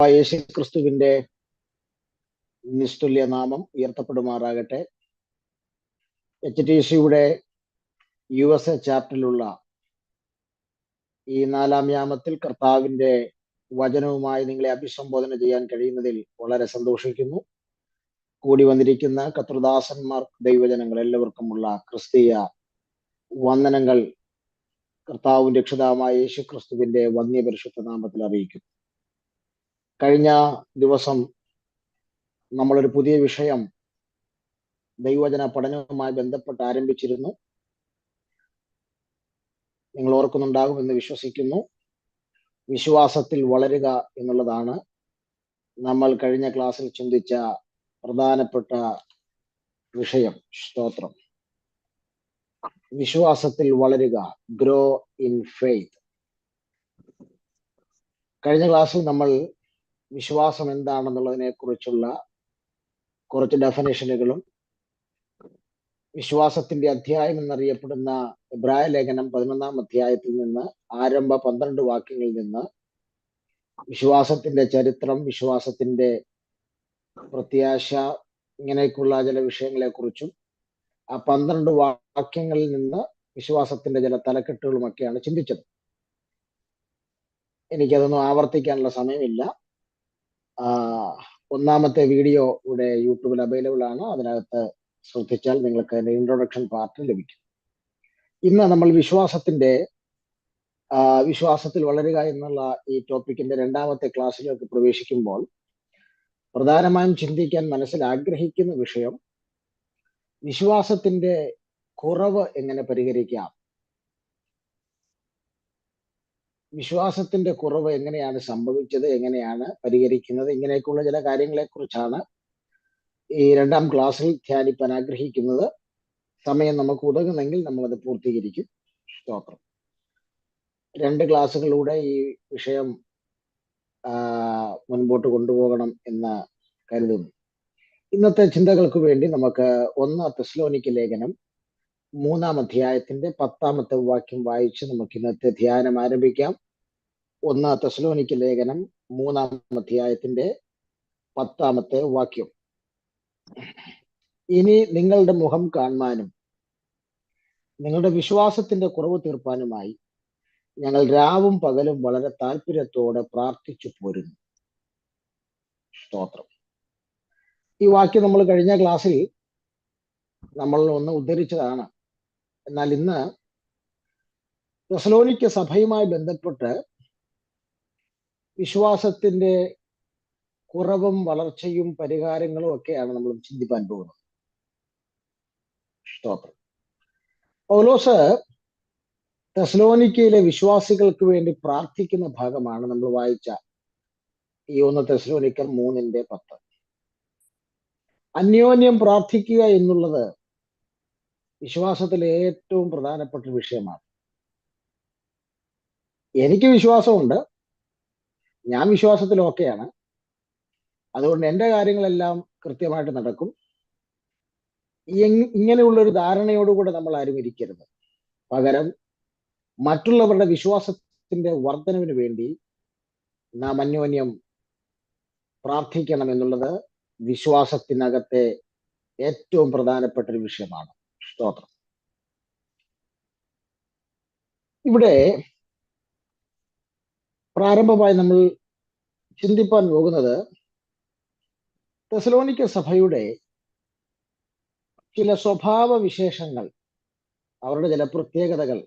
യേശു ക്രിസ്തുവിന്റെ നിസ്തുല്യ നാമം ഉയർത്തപ്പെടുമാറാകട്ടെ. HTCയുടെ USA ചാപ്റ്ററിലുള്ള ഈ 4-ാം യാമത്തിൽ കർത്താവിന്റെ വചനവുമായി നിങ്ങളെ അഭിസംബോധന ചെയ്യാൻ കഴിയുന്നതിൽ വളരെ സന്തോഷിക്കുന്നു. കൂടി വന്നിരിക്കുന്ന കർത്തൃദാസന്മാർ, ദൈവജനങ്ങൾ എല്ലാവർക്കുമുള്ള ക്രിസ്തീയ വന്ദനങ്ങൾ കർത്താവും രക്ഷിതാവുമായ യേശു ക്രിസ്തുവിന്റെ വന്യപരിശുദ്ധ നാമത്തിൽ അറിയിക്കുന്നു. കഴിഞ്ഞ ദിവസം നമ്മളൊരു പുതിയ വിഷയം ദൈവവചന പഠനവുമായി ബന്ധപ്പെട്ട് ആരംഭിച്ചിരുന്നു. നിങ്ങൾ ഓർക്കുന്നുണ്ടാകുമെന്ന് വിശ്വസിക്കുന്നു. വിശ്വാസത്തിൽ വളരുക എന്നുള്ളതാണ് നമ്മൾ കഴിഞ്ഞ ക്ലാസ്സിൽ ചിന്തിച്ച പ്രധാനപ്പെട്ട വിഷയം. സ്തോത്രം. വിശ്വാസത്തിൽ വളരുക, ഗ്രോ ഇൻ ഫെയ്ത്ത്. കഴിഞ്ഞ ക്ലാസ്സിൽ നമ്മൾ വിശ്വാസം എന്താണെന്നുള്ളതിനെ കുറിച്ചുള്ള കുറച്ച് ഡെഫിനേഷനുകളും വിശ്വാസത്തിന്റെ അധ്യായം എന്നറിയപ്പെടുന്ന എബ്രായ ലേഖനം 11-ാം അധ്യായത്തിൽ നിന്ന് ആരംഭ 12 വാക്യങ്ങളിൽ നിന്ന് വിശ്വാസത്തിന്റെ ചരിത്രം, വിശ്വാസത്തിന്റെ പ്രത്യാശ, ഇങ്ങനെയൊക്കെയുള്ള ചില വിഷയങ്ങളെ കുറിച്ചും ആ 12 വാക്യങ്ങളിൽ നിന്ന് വിശ്വാസത്തിന്റെ ചില തലക്കെട്ടുകളുമൊക്കെയാണ് ചിന്തിച്ചത്. എനിക്കതൊന്നും ആവർത്തിക്കാനുള്ള സമയമില്ല. ഒന്നാമത്തെ വീഡിയോ ഇവിടെ യൂട്യൂബിൽ അവൈലബിൾ ആണ്. അതിനകത്ത് ശ്രദ്ധിച്ചാൽ നിങ്ങൾക്ക് അതിന്റെ ഇൻട്രൊഡക്ഷൻ പാർട്ട് ലഭിക്കും. ഇന്ന് നമ്മൾ വിശ്വാസത്തിൽ വളരുക എന്നുള്ള ഈ ടോപ്പിക്കിന്റെ 2-ാമത്തെ ക്ലാസ്സിലേക്ക് പ്രവേശിക്കുമ്പോൾ പ്രധാനമായും ചിന്തിക്കാൻ മനസ്സിൽ ആഗ്രഹിക്കുന്ന വിഷയം വിശ്വാസത്തിന്റെ കുറവ് എങ്ങനെ പരിഹരിക്കാം, വിശ്വാസത്തിന്റെ കുറവ് എങ്ങനെയാണ് സംഭവിച്ചത്, എങ്ങനെയാണ് പരിഹരിക്കുന്നത്, ഇങ്ങനെയൊക്കെയുള്ള ചില കാര്യങ്ങളെ കുറിച്ചാണ് ഈ 2-ാം ക്ലാസ്സിൽ ധ്യാനിപ്പാൻ ആഗ്രഹിക്കുന്നത്. സമയം നമുക്ക് ഉതകുന്നെങ്കിൽ നമ്മളത് പൂർത്തീകരിക്കും. സ്തോത്രം. 2 ക്ലാസ്സുകളിലൂടെ ഈ വിഷയം മുൻപോട്ട് കൊണ്ടുപോകണം എന്ന് കരുതുന്നു. ഇന്നത്തെ ചിന്തകൾക്ക് വേണ്ടി നമുക്ക് 1 തെസ്സലോനിക്ക ലേഖനം 3-ാം അധ്യായത്തിന്റെ 10-ാമത്തെ വാക്യം വായിച്ച് നമുക്ക് ഇന്നത്തെ ധ്യാനം ആരംഭിക്കാം. 1 തെസ്സലോനിക്ക ലേഖനം 3-ാം അധ്യായത്തിന്റെ 10-ാമത്തെ വാക്യം. ഇനി നിങ്ങളുടെ മുഖം കാണുവാനും നിങ്ങളുടെ വിശ്വാസത്തിന്റെ കുറവ് തീർപ്പാനുമായി ഞങ്ങൾ രാവും പകലും വളരെ താല്പര്യത്തോടെ പ്രാർത്ഥിച്ചു പോരുന്നു. സ്തോത്രം. ഈ വാക്യം നമ്മൾ കഴിഞ്ഞ ക്ലാസ്സിൽ നമ്മൾ ഒന്ന് ഉദ്ധരിച്ചതാണ്. എന്നാൽ ഇന്ന് തെസ്സലോനിക്ക സഭയുമായി ബന്ധപ്പെട്ട് വിശ്വാസത്തിന്റെ കുറവും വളർച്ചയും പരിഹാരങ്ങളും ഒക്കെയാണ് നമ്മൾ ചിന്തിപ്പാൻ പോകുന്നത്. സ്തോത്രം. പൗലോസ് തെസ്സലോനിക്കയിലെ വിശ്വാസികൾക്ക് വേണ്ടി പ്രാർത്ഥിക്കുന്ന ഭാഗമാണ് നമ്മൾ വായിച്ച ഈ 1 തെസ്സലോനിക്കർ 3:10. അന്യോന്യം പ്രാർത്ഥിക്കുക എന്നുള്ളത് വിശ്വാസത്തിലെ ഏറ്റവും പ്രധാനപ്പെട്ട വിഷയമാണ്. എനിക്ക് വിശ്വാസമുണ്ട്, ഞാൻ വിശ്വാസത്തിൽ ഓക്കെയാണ്. അതുകൊണ്ട് എൻ്റെ കാര്യങ്ങളെല്ലാം കൃത്യമായിട്ട് നടക്കും. ഇങ്ങനെയുള്ളൊരു ധാരണയോടുകൂടെ നമ്മൾ ആരും ഇരിക്കരുത്. പകരം മറ്റുള്ളവരുടെ വിശ്വാസത്തിന്റെ വർധനവിന് വേണ്ടി നാം അന്യോന്യം പ്രാർത്ഥിക്കണം എന്നുള്ളത് വിശ്വാസത്തിനകത്തെ ഏറ്റവും പ്രധാനപ്പെട്ട ഒരു വിഷയമാണ്. സ്തോത്രം. ഇവിടെ പ്രാരംഭമായി നമ്മൾ ചിന്തിപ്പാൻ പോകുന്നത് തെസ്സലോനിക്ക സഭയുടെ ചില സ്വഭാവ വിശേഷങ്ങൾ, അവരുടെ ചില പ്രത്യേകതകൾ,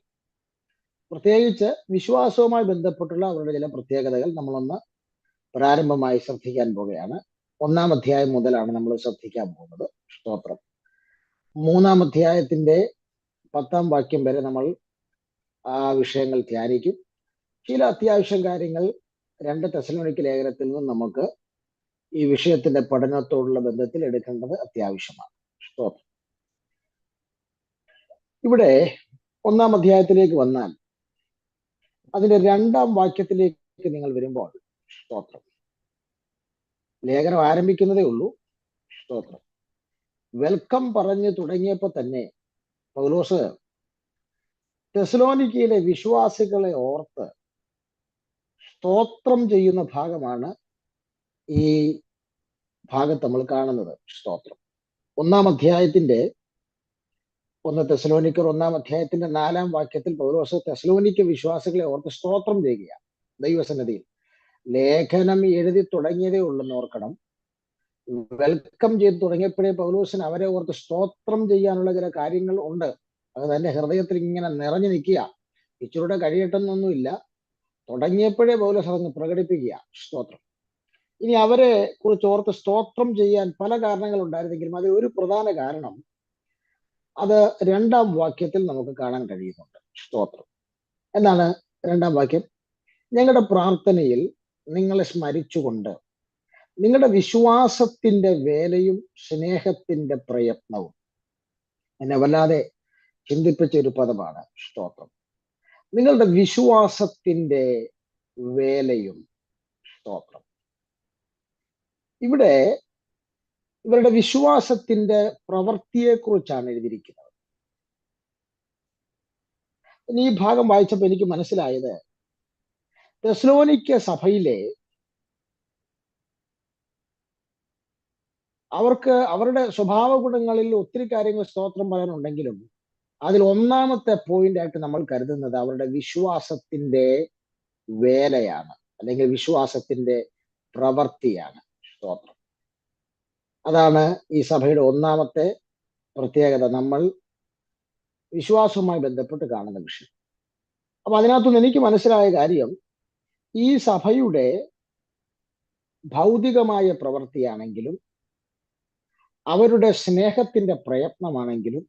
പ്രത്യേകിച്ച് വിശ്വാസവുമായി ബന്ധപ്പെട്ടുള്ള അവരുടെ ചില പ്രത്യേകതകൾ നമ്മളൊന്ന് പ്രാരംഭമായി ശ്രദ്ധിക്കാൻ പോവുകയാണ്. 1-ാം അധ്യായം മുതലാണ് നമ്മൾ ശ്രദ്ധിക്കാൻ പോകുന്നത്. സ്തോത്രം. 3-ാം അധ്യായത്തിന്റെ 10-ാം വാക്യം വരെ നമ്മൾ ആ വിഷയങ്ങൾ ധ്യാനിക്കും. ചില അത്യാവശ്യം കാര്യങ്ങൾ 2 തെസ്സലോനിക്ക ലേഖനത്തിൽ നിന്നും നമുക്ക് ഈ വിഷയത്തിന്റെ പഠനത്തോടുള്ള ബന്ധത്തിൽ എടുക്കേണ്ടത് അത്യാവശ്യമാണ്. സ്തോത്രം. ഇവിടെ 1-ാം അധ്യായത്തിലേക്ക് വന്നാൽ അതിന്റെ 2-ാം വാക്യത്തിലേക്ക് നിങ്ങൾ വരുമ്പോൾ, സ്തോത്രം, ലേഖനം ആരംഭിക്കുന്നതേ ഉള്ളൂ. സ്തോത്രം. വെൽക്കം പറഞ്ഞു തുടങ്ങിയപ്പോൾ തന്നെ പൗലോസ് തെസ്സലോനിക്കയിലെ വിശ്വാസികളെ ഓർത്ത് സ്തോത്രം ചെയ്യുന്ന ഭാഗമാണ് ഈ ഭാഗത്ത് നമ്മൾ കാണുന്നത്. സ്തോത്രം. 1-ാം അധ്യായത്തിന്റെ 1 തെസ്സലോനിക്കർ 1-ാം അധ്യായത്തിന്റെ 4-ാം വാക്യത്തിൽ പൗലോസ് തെസ്സലോനിക്ക വിശ്വാസികളെ ഓർത്ത് സ്തോത്രം ചെയ്യുകയാണ് ദൈവസന്നിധിയിൽ. ലേഖനം എഴുതി തുടങ്ങിയതേ ഉള്ളെന്ന് ഓർക്കണം. വെൽക്കം ചെയ്ത് തുടങ്ങിയപ്പോഴേ പൗലോസിന് അവരെ ഓർത്ത് സ്തോത്രം ചെയ്യാനുള്ള ചില കാര്യങ്ങൾ ഉണ്ട്. അത് തന്റെ ഹൃദയത്തിൽ ഇങ്ങനെ നിറഞ്ഞു നിൽക്കുക. ഇച്ചിരൂടെ കഴിയട്ടെന്നൊന്നുമില്ല. തുടങ്ങിയപ്പോഴേ പൗലോസ് അതങ്ങ് പ്രകടിപ്പിക്കുക. സ്തോത്രം. ഇനി അവരെ കുറിച്ച് ഓർത്ത് സ്തോത്രം ചെയ്യാൻ പല കാരണങ്ങൾ ഉണ്ടായിരുന്നെങ്കിലും അതിൽ ഒരു പ്രധാന കാരണം അത് 2-ാം വാക്യത്തിൽ നമുക്ക് കാണാൻ കഴിയുന്നുണ്ട്. സ്തോത്രം. എന്നാണ് 2-ാം വാക്യം? ഞങ്ങളുടെ പ്രാർത്ഥനയിൽ നിങ്ങളെ സ്മരിച്ചുകൊണ്ട് നിങ്ങളുടെ വിശ്വാസത്തിന്റെ വേലയും സ്നേഹത്തിന്റെ പ്രയത്നവും. എന്നെ വല്ലാതെ ചിന്തിപ്പിച്ച ഒരു പദമാണ്. സ്തോത്രം. നിങ്ങളുടെ വിശ്വാസത്തിന്റെ വേലയും. സ്തോത്രം. ഇവിടെ ഇവരുടെ വിശ്വാസത്തിന്റെ പ്രവൃത്തിയെ കുറിച്ചാണ് എഴുതിയിരിക്കുന്നത്. ഇനി ഈ ഭാഗം വായിച്ചപ്പോൾ എനിക്ക് മനസ്സിലായത് തെസ്സലോനിക്ക സഭയിലെ അവർക്ക് അവരുടെ സ്വഭാവ ഗുണങ്ങളിൽ ഒത്തിരി കാര്യങ്ങൾ സ്തോത്രം പറയാനുണ്ടെങ്കിലും അതിൽ 1-ാമത്തെ പോയിന്റ് ആയിട്ട് നമ്മൾ കരുതുന്നത് അവരുടെ വിശ്വാസത്തിന്റെ വേലയാണ്, അല്ലെങ്കിൽ വിശ്വാസത്തിന്റെ പ്രവൃത്തിയാണ്. സ്തോത്രം. അതാണ് ഈ സഭയുടെ 1-ാമത്തെ പ്രത്യേകത, നമ്മൾ വിശ്വാസവുമായി ബന്ധപ്പെട്ട് കാണുന്ന വിഷയം. അപ്പൊ അതിനകത്തുനിന്ന് എനിക്ക് മനസ്സിലായ കാര്യം, ഈ സഭയുടെ ഭൗതികമായ പ്രവൃത്തിയാണെങ്കിലും അവരുടെ സ്നേഹത്തിന്റെ പ്രയത്നമാണെങ്കിലും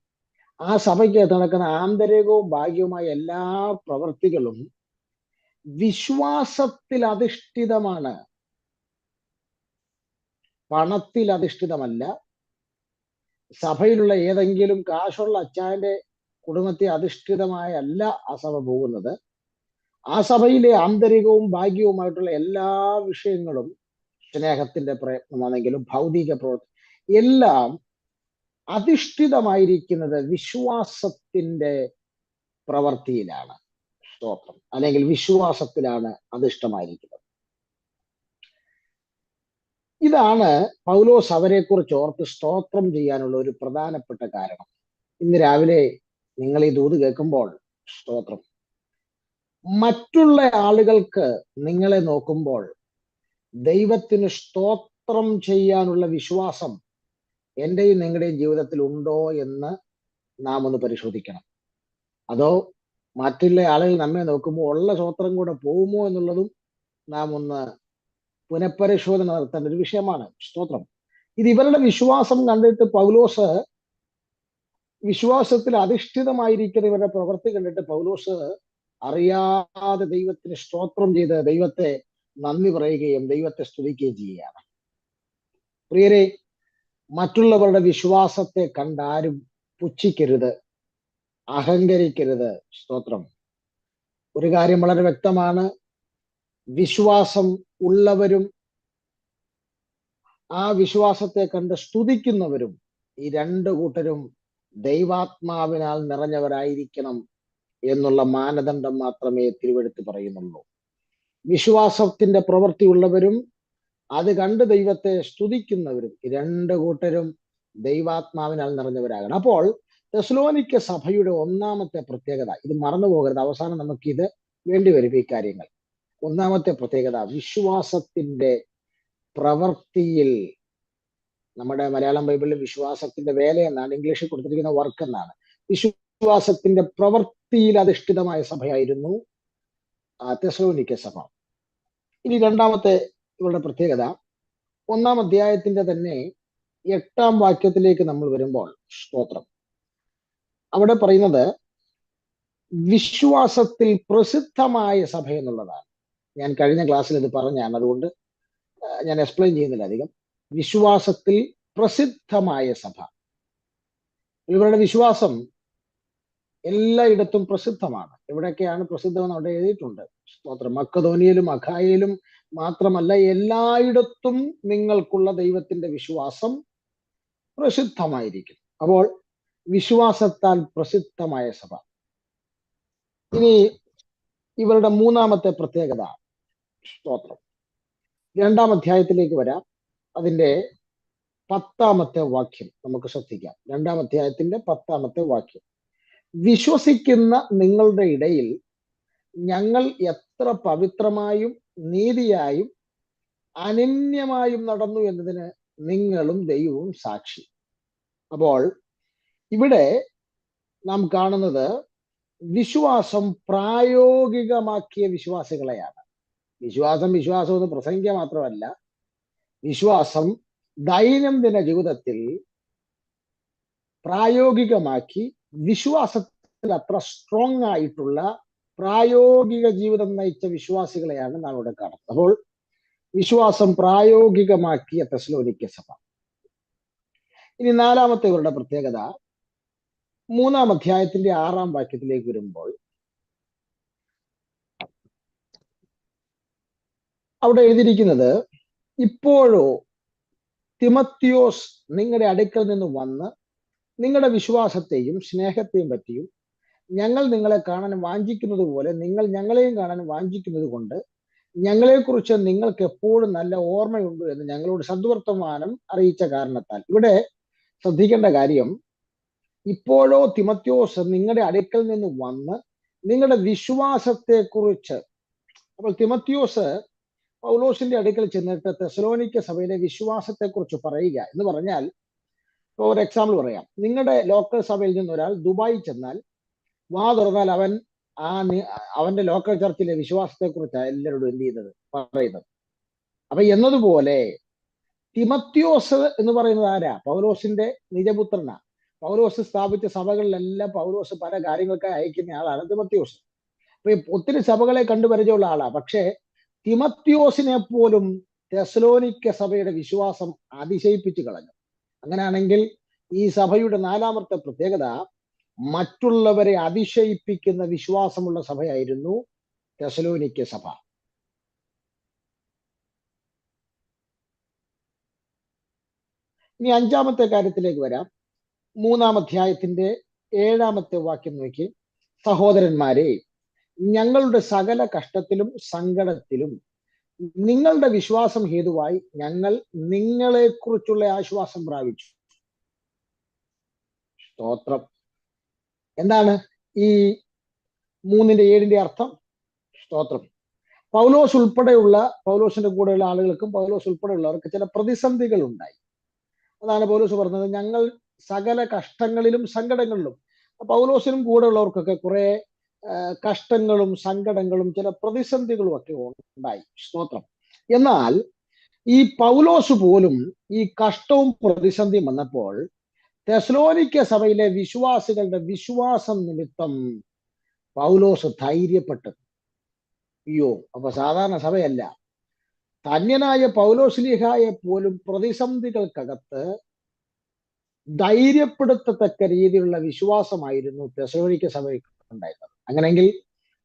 ആ സഭയ്ക്ക് നടക്കുന്ന ആന്തരികവും ഭാഗ്യവുമായ എല്ലാ പ്രവൃത്തികളും വിശ്വാസത്തിൽ അധിഷ്ഠിതമാണ്, പണത്തിൽ അധിഷ്ഠിതമല്ല. സഭയിലുള്ള ഏതെങ്കിലും കാശുള്ള അച്ചായന്റെ കുടുംബത്തെ അധിഷ്ഠിതമായ അല്ല ആ സഭ പോകുന്നത്. ആ സഭയിലെ ആന്തരികവും ഭാഗ്യവുമായിട്ടുള്ള എല്ലാ വിഷയങ്ങളും സ്നേഹത്തിന്റെ പ്രയത്നമാണെങ്കിലും ഭൗതിക പ്രവൃത്തി എല്ലാം അധിഷ്ഠിതമായിരിക്കുന്നത് വിശ്വാസത്തിന്റെ പ്രവൃത്തിയിലാണ്. സ്തോത്രം. അല്ലെങ്കിൽ വിശ്വാസത്തിലാണ് അധിഷ്ഠമായിരിക്കുന്നത്. ഇതാണ് പൗലോസ് അവരെ കുറിച്ച് ഓർത്ത് സ്തോത്രം ചെയ്യാനുള്ള ഒരു പ്രധാനപ്പെട്ട കാരണം. ഇന്ന് രാവിലെ നിങ്ങൾ ഈ ദൂത് കേൾക്കുമ്പോൾ, സ്തോത്രം, മറ്റുള്ള ആളുകൾക്ക് നിങ്ങളെ നോക്കുമ്പോൾ ദൈവത്തിന് സ്തോത്രം ചെയ്യാനുള്ള വിശ്വാസം എന്റെയും നിങ്ങളുടെയും ജീവിതത്തിൽ ഉണ്ടോ എന്ന് നാം ഒന്ന് പരിശോധിക്കണം. അതോ മറ്റുള്ള ആളുകൾ നമ്മെ നോക്കുമ്പോൾ ഉള്ള സ്തോത്രം കൂടെ പോകുമോ എന്നുള്ളതും നാം ഒന്ന് പുനഃപരിശോധന നടത്തേണ്ട ഒരു വിഷയമാണ്. സ്തോത്രം. ഇത് ഇവരുടെ വിശ്വാസം കണ്ടിട്ട് പൗലോസ്, വിശ്വാസത്തിൽ അധിഷ്ഠിതമായിരിക്കുന്ന ഇവരുടെ പ്രവൃത്തി കണ്ടിട്ട് പൗലോസ് അറിയാതെ ദൈവത്തിന് സ്തോത്രം ചെയ്ത് ദൈവത്തെ നന്ദി പറയുകയും ദൈവത്തെ സ്തുതിക്കുകയും ചെയ്യുകയാണ്. പ്രിയരെ, മറ്റുള്ളവരുടെ വിശ്വാസത്തെ കണ്ടാരും പുച്ഛിക്കരുത്, അഹങ്കരിക്കരുത്. സ്തോത്രം. ഒരു കാര്യം വളരെ വ്യക്തമാണ്, വിശ്വാസം ഉള്ളവരും ആ വിശ്വാസത്തെ കണ്ട് സ്തുതിക്കുന്നവരും ഈ 2 കൂട്ടരും ദൈവാത്മാവിനാൽ നിറഞ്ഞവരായിരിക്കണം എന്നുള്ള മാനദണ്ഡം മാത്രമേ തിരുവെഴുത്ത് പറയുന്നുള്ളൂ. വിശ്വാസത്തിന്റെ പ്രവൃത്തി ഉള്ളവരും അത് കണ്ട് ദൈവത്തെ സ്തുതിക്കുന്നവരും ഈ 2 കൂട്ടരും ദൈവാത്മാവിനാൽ നിറഞ്ഞവരാകണം. അപ്പോൾ തെസ്സലോനിക്ക സഭയുടെ 1-ാമത്തെ പ്രത്യേകത, ഇത് മറന്നു പോകരുത്, അവസാനം നമുക്കിത് വേണ്ടിവരും ഈ കാര്യങ്ങൾ. 1-ാമത്തെ പ്രത്യേകത വിശ്വാസത്തിന്റെ പ്രവൃത്തിയിൽ. നമ്മുടെ മലയാളം ബൈബിളിൽ വിശ്വാസത്തിന്റെ വേല എന്നാണ്, ഇംഗ്ലീഷിൽ കൊടുത്തിരിക്കുന്ന വർക്ക് എന്നാണ്. വിശ്വാസത്തിന്റെ പ്രവൃത്തിയിൽ അധിഷ്ഠിതമായ സഭയായിരുന്നു തെസ്സലോനിക്ക സഭ. ഇനി 2-ാമത്തെ ഇവരുടെ പ്രത്യേകത, 1-ാം അധ്യായത്തിന്റെ തന്നെ 8-ാം വാക്യത്തിലേക്ക് നമ്മൾ വരുമ്പോൾ, സ്തോത്രം, അവിടെ പറയുന്നത് വിശ്വാസത്തിൽ പ്രസിദ്ധമായ സഭ എന്നുള്ളതാണ്. ഞാൻ കഴിഞ്ഞ ക്ലാസ്സിൽ ഇത് പറഞ്ഞാണ്, അതുകൊണ്ട് ഞാൻ എക്സ്പ്ലെയിൻ ചെയ്യുന്നില്ല അധികം. വിശ്വാസത്തിൽ പ്രസിദ്ധമായ സഭ. ഇവരുടെ വിശ്വാസം എല്ലായിടത്തും പ്രസിദ്ധമാണ്. എവിടെയൊക്കെയാണ് പ്രസിദ്ധമെന്ന് അവിടെ എഴുതിയിട്ടുണ്ട്. സ്തോത്രം. മക്കദോനിയയിലും അഖായയിലും മാത്രമല്ല, എല്ലായിടത്തും നിങ്ങൾക്കുള്ള ദൈവത്തിന്റെ വിശ്വാസം പ്രസിദ്ധമായിരിക്കും. അപ്പോൾ വിശ്വാസത്താൽ പ്രസിദ്ധമായ സഭ. ഇനി ഇവരുടെ 3-ാമത്തെ പ്രത്യേകത, സ്തോത്രം, രണ്ടാം അധ്യായത്തിലേക്ക് വരാം. അതിന്റെ 10ാമത്തെ വാക്യം നമുക്ക് ശ്രദ്ധിക്കാം. രണ്ടാം അധ്യായത്തിന്റെ 10ാമത്തെ വാക്യം. വിശ്വസിക്കുന്ന നിങ്ങളുടെ ഇടയിൽ ഞങ്ങൾ എത്ര പവിത്രമായും നീതിയായും അനന്യമായും നടന്നു എന്നതിന് നിങ്ങളും ദൈവവും സാക്ഷി. അപ്പോൾ ഇവിടെ നാം കാണുന്നത് വിശ്വാസം പ്രായോഗികമാക്കിയ വിശ്വാസികളെയാണ്. വിശ്വാസം എന്ന് പ്രസംഗിക്കുക മാത്രമല്ല, വിശ്വാസം ദൈനംദിന ജീവിതത്തിൽ പ്രായോഗികമാക്കി വിശ്വാസത്തിൽ അത്ര സ്ട്രോങ് ആയിട്ടുള്ള പ്രായോഗിക ജീവിതം നയിച്ച വിശ്വാസികളെയാണ് നാം ഇവിടെ കാണുന്നത്. അപ്പോൾ വിശ്വാസം പ്രായോഗികമാക്കിയ തെസ്സലോനിക്ക സഭ. ഇനി 4ാമത്തെ ഇവരുടെ പ്രത്യേകത, 3ാം അധ്യായത്തിന്റെ 6ാം വാക്യത്തിലേക്ക് വരുമ്പോൾ അവിടെ എഴുതിയിരിക്കുന്നത്, ഇപ്പോഴോ തിമത്തിയോസ് നിങ്ങളുടെ അടുക്കൽ നിന്ന് വന്ന് നിങ്ങളുടെ വിശ്വാസത്തെയും സ്നേഹത്തെയും പറ്റിയും ഞങ്ങൾ നിങ്ങളെ കാണാൻ വാഞ്ചിക്കുന്നത് പോലെ നിങ്ങൾ ഞങ്ങളെയും കാണാൻ വാഞ്ചിക്കുന്നത് കൊണ്ട് ഞങ്ങളെക്കുറിച്ച് നിങ്ങൾക്ക് എപ്പോഴും നല്ല ഓർമ്മയുണ്ട് എന്ന് ഞങ്ങളോട് സദ്വർത്തമാനം അറിയിച്ച കാരണത്താൽ. ഇവിടെ ശ്രദ്ധിക്കേണ്ട കാര്യം, ഇപ്പോഴോ തിമത്തിയോസ് നിങ്ങളുടെ അടുക്കൽ നിന്ന് വന്ന് നിങ്ങളുടെ വിശ്വാസത്തെക്കുറിച്ച്. അപ്പോൾ തിമത്തിയോസ് പൗലോസിന്റെ അടുക്കൽ ചെന്നിട്ട് തെസ്സലോനിക്ക സഭയിലെ വിശ്വാസത്തെക്കുറിച്ച് പറയുക എന്ന് പറഞ്ഞാൽ, ഒരു എക്സാമ്പിൾ പറയാം. നിങ്ങളുടെ ലോക്കൽ സഭയിൽ നിന്ന് ഒരാൾ ദുബായി ചെന്നാൽ വാ തുറന്നാൽ അവന്റെ ലോക്കൽ ചർച്ചിലെ വിശ്വാസത്തെക്കുറിച്ചാണ് എല്ലാവരോടും എന്ത് ചെയ്യുന്നത്, പറയുന്നത്. അപ്പൊ എന്നതുപോലെ തിമത്തിയോസ് എന്ന് പറയുന്നത് ആരാ? പൗലോസിന്റെ നിജപുത്രനാ. പൗലോസ് സ്ഥാപിച്ച സഭകളിലെല്ലാം പൗലോസ് പല കാര്യങ്ങൾക്കായി അയക്കുന്ന ആളാണ് തിമത്തിയോസ്. അപ്പൊ ഒത്തിരി സഭകളെ കണ്ടുപരിചയമുള്ള ആളാ. പക്ഷെ തിമത്തിയോസിനെ പോലും തെസ്സലോനിക്ക സഭയുടെ വിശ്വാസം അതിശയിപ്പിച്ചു കളഞ്ഞു. അങ്ങനെയാണെങ്കിൽ ഈ സഭയുടെ 4ാമത്തെ പ്രത്യേകത, മറ്റുള്ളവരെ അതിശയിപ്പിക്കുന്ന വിശ്വാസമുള്ള സഭയായിരുന്നു തെസ്സലോനിക്ക സഭ. ഇനി 5ാമത്തെ കാര്യത്തിലേക്ക് വരാം. 3ാം അധ്യായത്തിന്റെ 7ാമത്തെ വാക്യം നോക്കി. സഹോദരന്മാരെ, ഞങ്ങളുടെ സകല കഷ്ടത്തിലും സങ്കടത്തിലും നിങ്ങളുടെ വിശ്വാസം ഹേതുവായി ഞങ്ങൾ നിങ്ങളെക്കുറിച്ചുള്ള ആശ്വാസം പ്രാപിച്ചു. സ്തോത്രം. എന്താണ് ഈ 3:7 അർത്ഥം? സ്തോത്രം. പൗലോസിന്റെ കൂടെയുള്ള ആളുകൾക്കും പൗലോസ് ഉൾപ്പെടെയുള്ളവർക്ക് ചില പ്രതിസന്ധികൾ ഉണ്ടായി. അതാണ് പൗലോസ് പറഞ്ഞത്, ഞങ്ങൾ സകല കഷ്ടങ്ങളിലും സങ്കടങ്ങളിലും. പൗലോസിനും കൂടെ ഉള്ളവർക്കൊക്കെ കുറെ കഷ്ടങ്ങളും സങ്കടങ്ങളും ചില പ്രതിസന്ധികളും ഒക്കെ ഉണ്ടായി. സ്തോത്രം. എന്നാൽ ഈ പൗലോസ് പോലും ഈ കഷ്ടവും പ്രതിസന്ധിയും വന്നപ്പോൾ തെസ്സലോനിക്ക സഭയിലെ വിശ്വാസികളുടെ വിശ്വാസം നിമിത്തം പൗലോസ് ധൈര്യപ്പെട്ടു. അയ്യോ, അപ്പൊ സാധാരണ സഭയല്ല, ധന്യനായ പൗലോസ്ലീഹായെ പോലും പ്രതിസന്ധികൾക്കകത്ത് ധൈര്യപ്പെടുത്തത്തക്ക രീതിയിലുള്ള വിശ്വാസമായിരുന്നു തെസ്സലോനിക്ക സഭയ്ക്ക് ഉണ്ടായിരുന്നത്. അങ്ങനെങ്കിൽ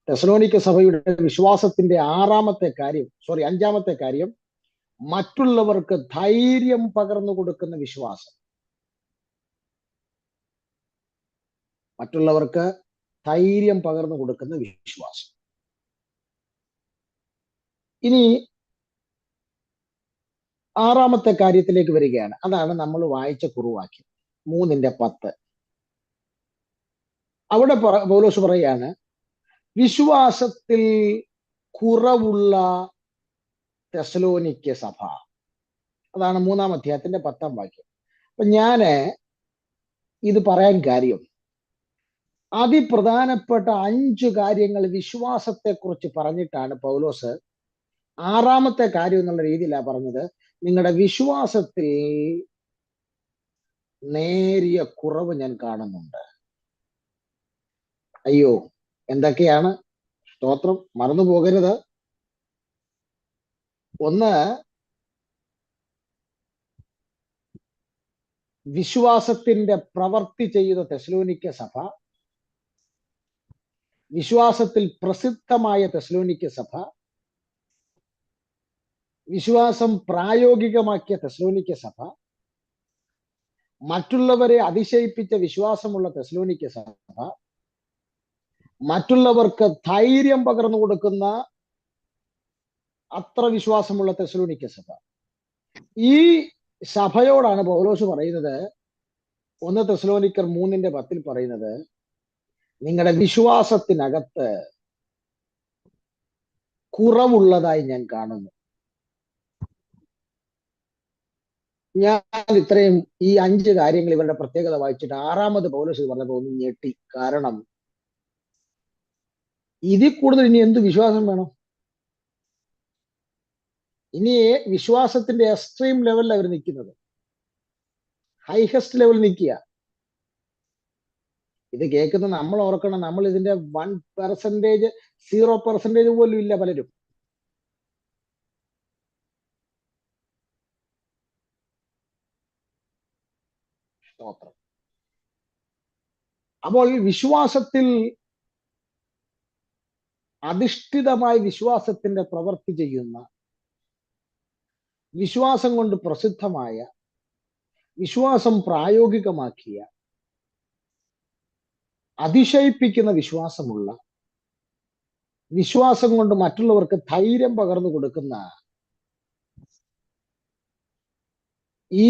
തെസ്സലോനിക്ക സഭയുടെ വിശ്വാസത്തിന്റെ 5ാമത്തെ കാര്യം മറ്റുള്ളവർക്ക് ധൈര്യം പകർന്നു കൊടുക്കുന്ന വിശ്വാസം. മറ്റുള്ളവർക്ക് ധൈര്യം പകർന്നു കൊടുക്കുന്ന വിശ്വാസം. ഇനി 6ാമത്തെ കാര്യത്തിലേക്ക് വരികയാണ്. അതാണ് നമ്മൾ വായിച്ച കുറുവാക്യം 3:10. അവിടെ പൗലോസ് പറയാണ്, വിശ്വാസത്തിൽ കുറവുള്ള തെസ്സലോനിക്ക സഭ. അതാണ് 3ാം അധ്യായത്തിന്റെ 10ാം വാക്യം. അപ്പൊ ഞാന് ഇത് പറയാൻ കാര്യം, അതിപ്രധാനപ്പെട്ട 5 കാര്യങ്ങൾ വിശ്വാസത്തെക്കുറിച്ച് പറഞ്ഞിട്ടാണ് പൗലോസ് 6ാമത്തെ കാര്യം എന്നുള്ള രീതിയിലാണ് പറഞ്ഞത്. നിങ്ങളുടെ വിശ്വാസത്തിൽ നേരിയ കുറവ് ഞാൻ കാണുന്നുണ്ട്. അയ്യോ, എന്തൊക്കെയാണ്? സ്തോത്രം. മറന്നു പോകരുത്. ഒന്ന്, വിശ്വാസത്തിന്റെ പ്രവൃത്തി ചെയ്ത തെസ്സലോനിക്ക സഭ, വിശ്വാസത്തിൽ പ്രസിദ്ധമായ തെസ്സലോനിക്ക സഭ, വിശ്വാസം പ്രായോഗികമാക്കിയ തെസ്സലോനിക്ക സഭ, മറ്റുള്ളവരെ അതിശയിപ്പിച്ച വിശ്വാസമുള്ള തെസ്സലോനിക്ക സഭ, മറ്റുള്ളവർക്ക് ധൈര്യം പകർന്നു കൊടുക്കുന്ന അത്ര വിശ്വാസമുള്ള തെസ്സലോനിക്ക സഭ. ഈ സഭയോടാണ് പൗലോസ് പറയുന്നത്, 1 തെസ്സലോനിക്കർ 3:10 പറയുന്നത്, നിങ്ങളുടെ വിശ്വാസത്തിനകത്ത് കുറവുള്ളതായി ഞാൻ കാണുന്നു. ഞാൻ ഇത്രയും ഈ 5 കാര്യങ്ങൾ ഇവരുടെ പ്രത്യേകത വായിച്ചിട്ട് 6ാമത് പൗലോസ് പറഞ്ഞപ്പോൾ ഒന്ന് ഞെട്ടി. കാരണം ഇതിൽ കൂടുതൽ ഇനി എന്ത് വിശ്വാസം വേണം? ഇനി വിശ്വാസത്തിന്റെ എക്സ്ട്രീം ലെവലിൽ അവർ നിൽക്കുന്നത്, ഹൈഹസ്റ്റ് ലെവലിൽ നിൽക്കുക. ഇത് കേൾക്കുന്ന നമ്മൾ ഓർക്കണം, നമ്മൾ ഇതിന്റെ 1%, 0% പോലും ഇല്ല പലരും. സ്തോത്രം. അപ്പോൾ വിശ്വാസത്തിൽ അധിഷ്ഠിതമായി വിശ്വാസത്തിന്റെ പ്രവൃത്തി ചെയ്യുന്ന, വിശ്വാസം കൊണ്ട് പ്രസിദ്ധമായ, വിശ്വാസം പ്രായോഗികമാക്കിയ, അതിശയിപ്പിക്കുന്ന വിശ്വാസമുള്ള, വിശ്വാസം കൊണ്ട് മറ്റുള്ളവർക്ക് ധൈര്യം പകർന്നു കൊടുക്കുന്ന ഈ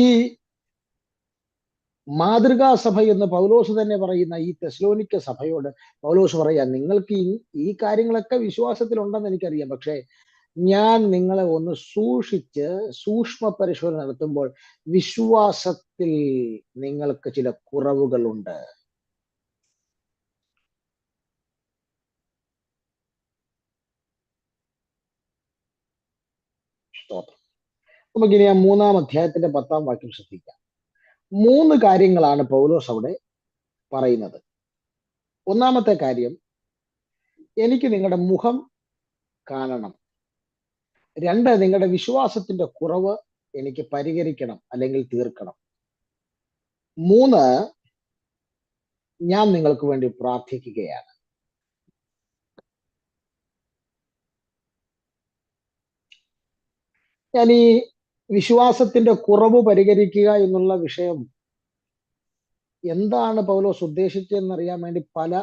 മാതൃകാ സഭ എന്ന് പൗലോസ് തന്നെ പറയുന്ന ഈ തെസ്സലോനിക്ക സഭയോട് പൗലോസ് പറയാ, നിങ്ങൾക്ക് ഈ കാര്യങ്ങളൊക്കെ വിശ്വാസത്തിലുണ്ടെന്ന് എനിക്കറിയാം, പക്ഷെ ഞാൻ നിങ്ങളെ ഒന്ന് സൂക്ഷിച്ച് സൂക്ഷ്മ പരിശോധന നടത്തുമ്പോൾ വിശ്വാസത്തിൽ നിങ്ങൾക്ക് ചില കുറവുകളുണ്ട്. സ്തോത്രം. നമുക്കിനി ആ 3-ാം അധ്യായത്തിന്റെ 10-ാം വാക്യം ശ്രദ്ധിക്കാം. 3 കാര്യങ്ങളാണ് പൗലോസ് അവിടെ പറയുന്നത്. ഒന്നാമത്തെ കാര്യം, എനിക്ക് നിങ്ങളുടെ മുഖം കാണണം. 2, നിങ്ങളുടെ വിശ്വാസത്തിന്റെ കുറവ് എനിക്ക് പരിഹരിക്കണം അല്ലെങ്കിൽ തീർക്കണം. 3, ഞാൻ നിങ്ങൾക്ക് വേണ്ടി പ്രാർത്ഥിക്കുകയാണ്. ഞാൻ ഈ വിശ്വാസത്തിന്റെ കുറവ് പരിഹരിക്കുക എന്നുള്ള വിഷയം എന്താണ് പൗലോസ് ഉദ്ദേശിച്ചതെന്ന് അറിയാൻ വേണ്ടി പല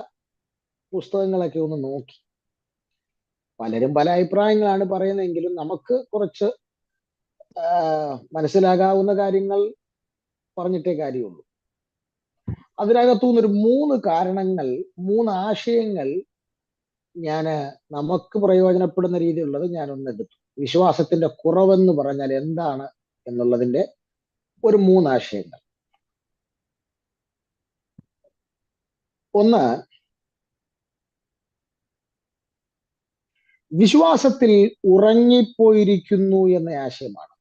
പുസ്തകങ്ങളൊക്കെ ഒന്ന് നോക്കി. പലരും പല അഭിപ്രായങ്ങളാണ് പറയുന്നതെങ്കിലും നമുക്ക് കുറച്ച് മനസ്സിലാകാവുന്ന കാര്യങ്ങൾ പറഞ്ഞിട്ടേ കാര്യമുള്ളൂ. അതിനകത്തുനിന്നൊരു 3 കാരണങ്ങൾ, 3 ആശയങ്ങൾ നമുക്ക് പ്രയോജനപ്പെടുന്ന രീതിയിലുള്ളത് ഞാനൊന്ന് എടുത്തു. വിശ്വാസത്തിന്റെ കുറവെന്ന് പറഞ്ഞാൽ എന്താണ് എന്നുള്ളതിന്റെ ഒരു 3 ആശയങ്ങൾ. ഒന്ന്, വിശ്വാസത്തിൽ ഉറങ്ങിപ്പോയിരിക്കുന്നു എന്ന ആശയമാണ്.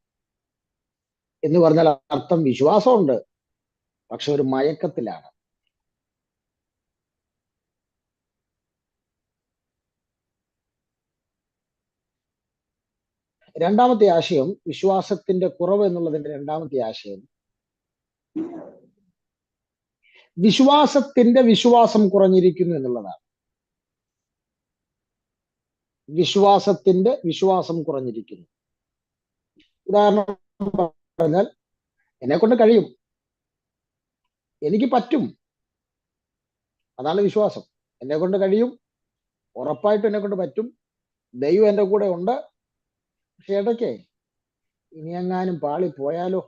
എന്ന് പറഞ്ഞാൽ അർത്ഥം വിശ്വാസമുണ്ട്, പക്ഷെ ഒരു മയക്കത്തിലാണ്. രണ്ടാമത്തെ ആശയം, വിശ്വാസത്തിന്റെ കുറവ് എന്നുള്ളതിന്റെ രണ്ടാമത്തെ ആശയം, വിശ്വാസത്തിന്റെ വിശ്വാസം കുറഞ്ഞിരിക്കുന്നു എന്നുള്ളതാണ്. വിശ്വാസത്തിന്റെ വിശ്വാസം കുറഞ്ഞിരിക്കുന്നു. ഉദാഹരണം പറഞ്ഞാൽ, എന്നെ കൊണ്ട് കഴിയും, എനിക്ക് പറ്റും, അതാണ് വിശ്വാസം. എന്നെ കൊണ്ട് കഴിയും, ഉറപ്പായിട്ടും എന്നെ കൊണ്ട് പറ്റും, ദൈവം എൻ്റെ കൂടെ ഉണ്ട്. പക്ഷെ ഇടയ്ക്ക് ഇനി എങ്ങാനും പാളി പോയാലോ,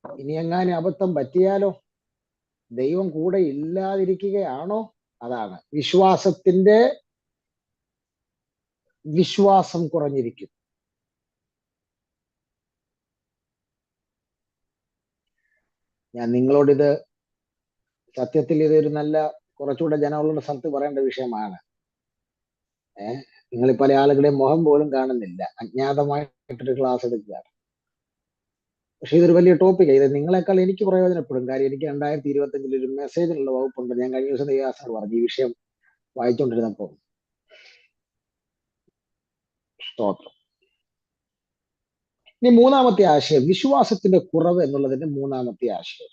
ഇനി എങ്ങാനും അബദ്ധം പറ്റിയാലോ, ദൈവം കൂടെ ഇല്ലാതിരിക്കുകയാണോ? അതാണ് വിശ്വാസത്തിന്റെ വിശ്വാസം കുറഞ്ഞിരിക്കും. ഞാൻ നിങ്ങളോടിത് സത്യത്തിൽ ഇതൊരു നല്ല കുറച്ചുകൂടെ ജനമുള്ള സ്ഥലത്ത് പറയേണ്ട വിഷയമാണ്. നിങ്ങൾ പല ആളുകളുടെയും മുഖം പോലും കാണുന്നില്ല, അജ്ഞാതമായിട്ടൊരു ക്ലാസ് എടുക്കുകയാണ്. പക്ഷെ ഇതൊരു വലിയ ടോപ്പിക്കാണ്. ഇത് നിങ്ങളെക്കാൾ എനിക്ക് പ്രയോജനപ്പെടും. കാര്യം എനിക്ക് 2025 ഒരു മെസ്സേജിനുള്ള വകുപ്പുണ്ട്. ഞാൻ കഴിഞ്ഞ ദിവസം ദേവാസർ പറഞ്ഞു ഈ വിഷയം വായിച്ചുകൊണ്ടിരുന്നപ്പോൾ. സ്തോത്രം. ഇനി 3-ാമത്തെ ആശയം, വിശ്വാസത്തിന്റെ കുറവ് എന്നുള്ളതിന്റെ 3-ാമത്തെ ആശയം,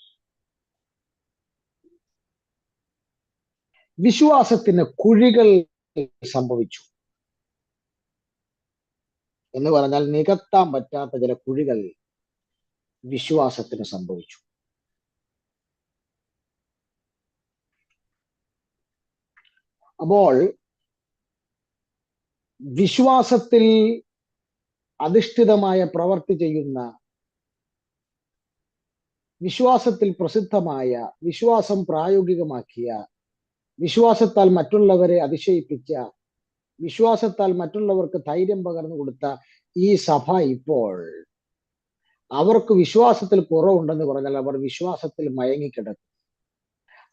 വിശ്വാസത്തിന് കുഴികൾ സംഭവിച്ചു എന്ന് പറഞ്ഞാൽ നികത്താൻ പറ്റാത്ത ചില കുഴികൾ വിശ്വാസത്തിന് സംഭവിച്ചു. അപ്പോൾ വിശ്വാസത്തിൽ അധിഷ്ഠിതമായ പ്രവർത്തി ചെയ്യുന്ന, വിശ്വാസത്തിൽ പ്രസിദ്ധമായ, വിശ്വാസം പ്രായോഗികമാക്കിയ, വിശ്വാസത്താൽ മറ്റുള്ളവരെ അതിശയിപ്പിച്ച, വിശ്വാസത്താൽ മറ്റുള്ളവർക്ക് ധൈര്യം പകർന്നു കൊടുത്ത ഈ സഭ ഇപ്പോൾ അവർക്ക് വിശ്വാസത്തിൽ കുറവുണ്ടെന്ന് പറഞ്ഞാൽ അവർ വിശ്വാസത്തിൽ മയങ്ങിക്കിടക്കും.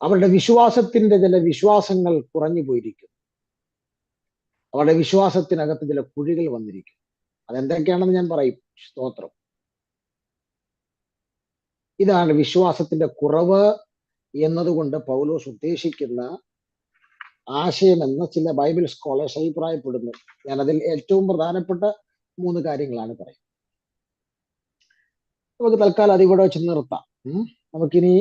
അവരുടെ വിശ്വാസത്തിന്റെ ചില വിശ്വാസങ്ങൾ കുറഞ്ഞു പോയിരിക്കും. അവരുടെ വിശ്വാസത്തിനകത്ത് ചില കുഴികൾ വന്നിരിക്കും. അതെന്തൊക്കെയാണെന്ന് ഞാൻ പറയും. സ്തോത്രം. ഇതാണ് വിശ്വാസത്തിന്റെ കുറവ് എന്നതുകൊണ്ട് പൗലോസ് ഉദ്ദേശിക്കുന്ന ആശയമെന്ന് ചില ബൈബിൾ സ്കോളേഴ്സ് അഭിപ്രായപ്പെടുന്നു. ഞാൻ അതിൽ ഏറ്റവും പ്രധാനപ്പെട്ട 3 കാര്യങ്ങളാണ് പറയുന്നത്. നമുക്ക് തൽക്കാലം അതിവിടെ വെച്ച് നിർത്താം. നമുക്കിനി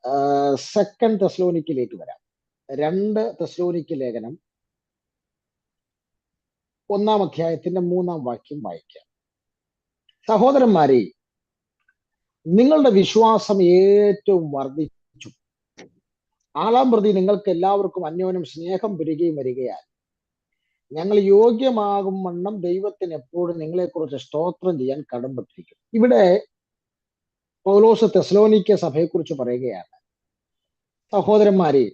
2 തെസ്സലോനിക്കയിലേക്ക് വരാം. 2 തെസ്സലോനിക്ക ലേഖനം 1-ാം അധ്യായത്തിന്റെ 3-ാം വാക്യം വായിക്കാം. സഹോദരന്മാരെ, നിങ്ങളുടെ വിശ്വാസം ഏറ്റവും വർദ്ധിച്ചു. ആളാം പ്രതി നിങ്ങൾക്ക് എല്ലാവർക്കും അന്യോന്യം സ്നേഹം പെരുകയും വരികയാൽ ഞങ്ങൾ യോഗ്യമാകും വണ്ണം ദൈവത്തിന് എപ്പോഴും നിങ്ങളെക്കുറിച്ച് സ്തോത്രം ചെയ്യാൻ കടംപെട്ടിരിക്കും. ഇവിടെ പൗലോസ് തെസ്സലോനിക്ക സഭയെക്കുറിച്ച് പറയുകയാണ്, സഹോദരന്മാരെ,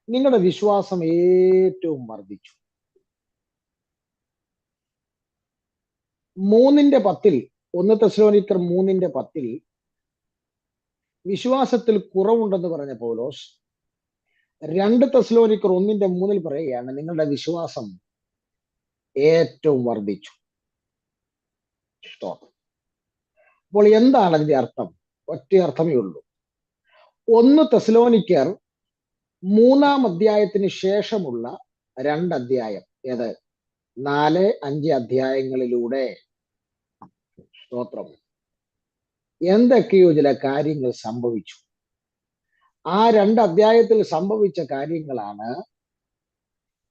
നിങ്ങളുടെ വിശ്വാസം ഏറ്റവും വർദ്ധിച്ചു. 3:10 1 തെസ്സലോനിക്കർ 3:10 വിശ്വാസത്തിൽ കുറവുണ്ടെന്ന് പറഞ്ഞ പൗലോസ് 2 തെസ്സലോനിക്കർ 1:3 പറയുകയാണ്, നിങ്ങളുടെ വിശ്വാസം ഏറ്റവും വർദ്ധിച്ചു. അപ്പോൾ എന്താണ് അതിന്റെ അർത്ഥം? ഒറ്റ അർത്ഥമേ ഉള്ളൂ. 1 തെസ്സലോനിക്കർ 3-ാം അധ്യായത്തിന് ശേഷമുള്ള 2 അധ്യായം, ഏത് 4-5 അധ്യായങ്ങളിലൂടെ സ്തോത്രം എന്തൊക്കെയോ ചില കാര്യങ്ങൾ സംഭവിച്ചു. ആ 2 അധ്യായത്തിൽ സംഭവിച്ച കാര്യങ്ങളാണ്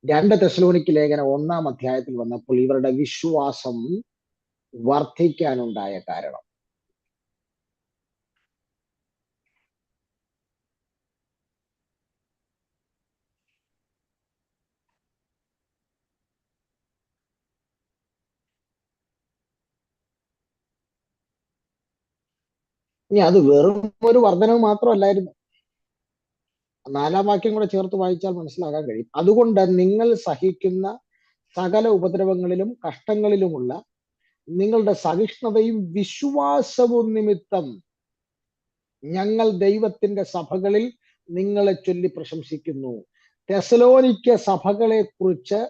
2 തെസ്സലോനിക്ക ലേഖനം 1-ാം അധ്യായത്തിൽ വന്നപ്പോൾ ഇവരുടെ വിശ്വാസം വർദ്ധിക്കാനുണ്ടായ കാരണം. ഇനി അത് വെറും ഒരു വർധനവ് മാത്രമല്ലായിരുന്നു. 4-ാം വാക്യം കൂടെ ചേർത്ത് വായിച്ചാൽ മനസ്സിലാക്കാൻ കഴിയും. അതുകൊണ്ട് നിങ്ങൾ സഹിക്കുന്ന സകല ഉപദ്രവങ്ങളിലും കഷ്ടങ്ങളിലുമുള്ള നിങ്ങളുടെ സഹിഷ്ണുതയും വിശ്വാസവും നിമിത്തം ഞങ്ങൾ ദൈവത്തിന്റെ സഭകളിൽ നിങ്ങളെ ചൊല്ലി പ്രശംസിക്കുന്നു. തെസ്സലോനിക്ക സഭകളെ കുറിച്ച്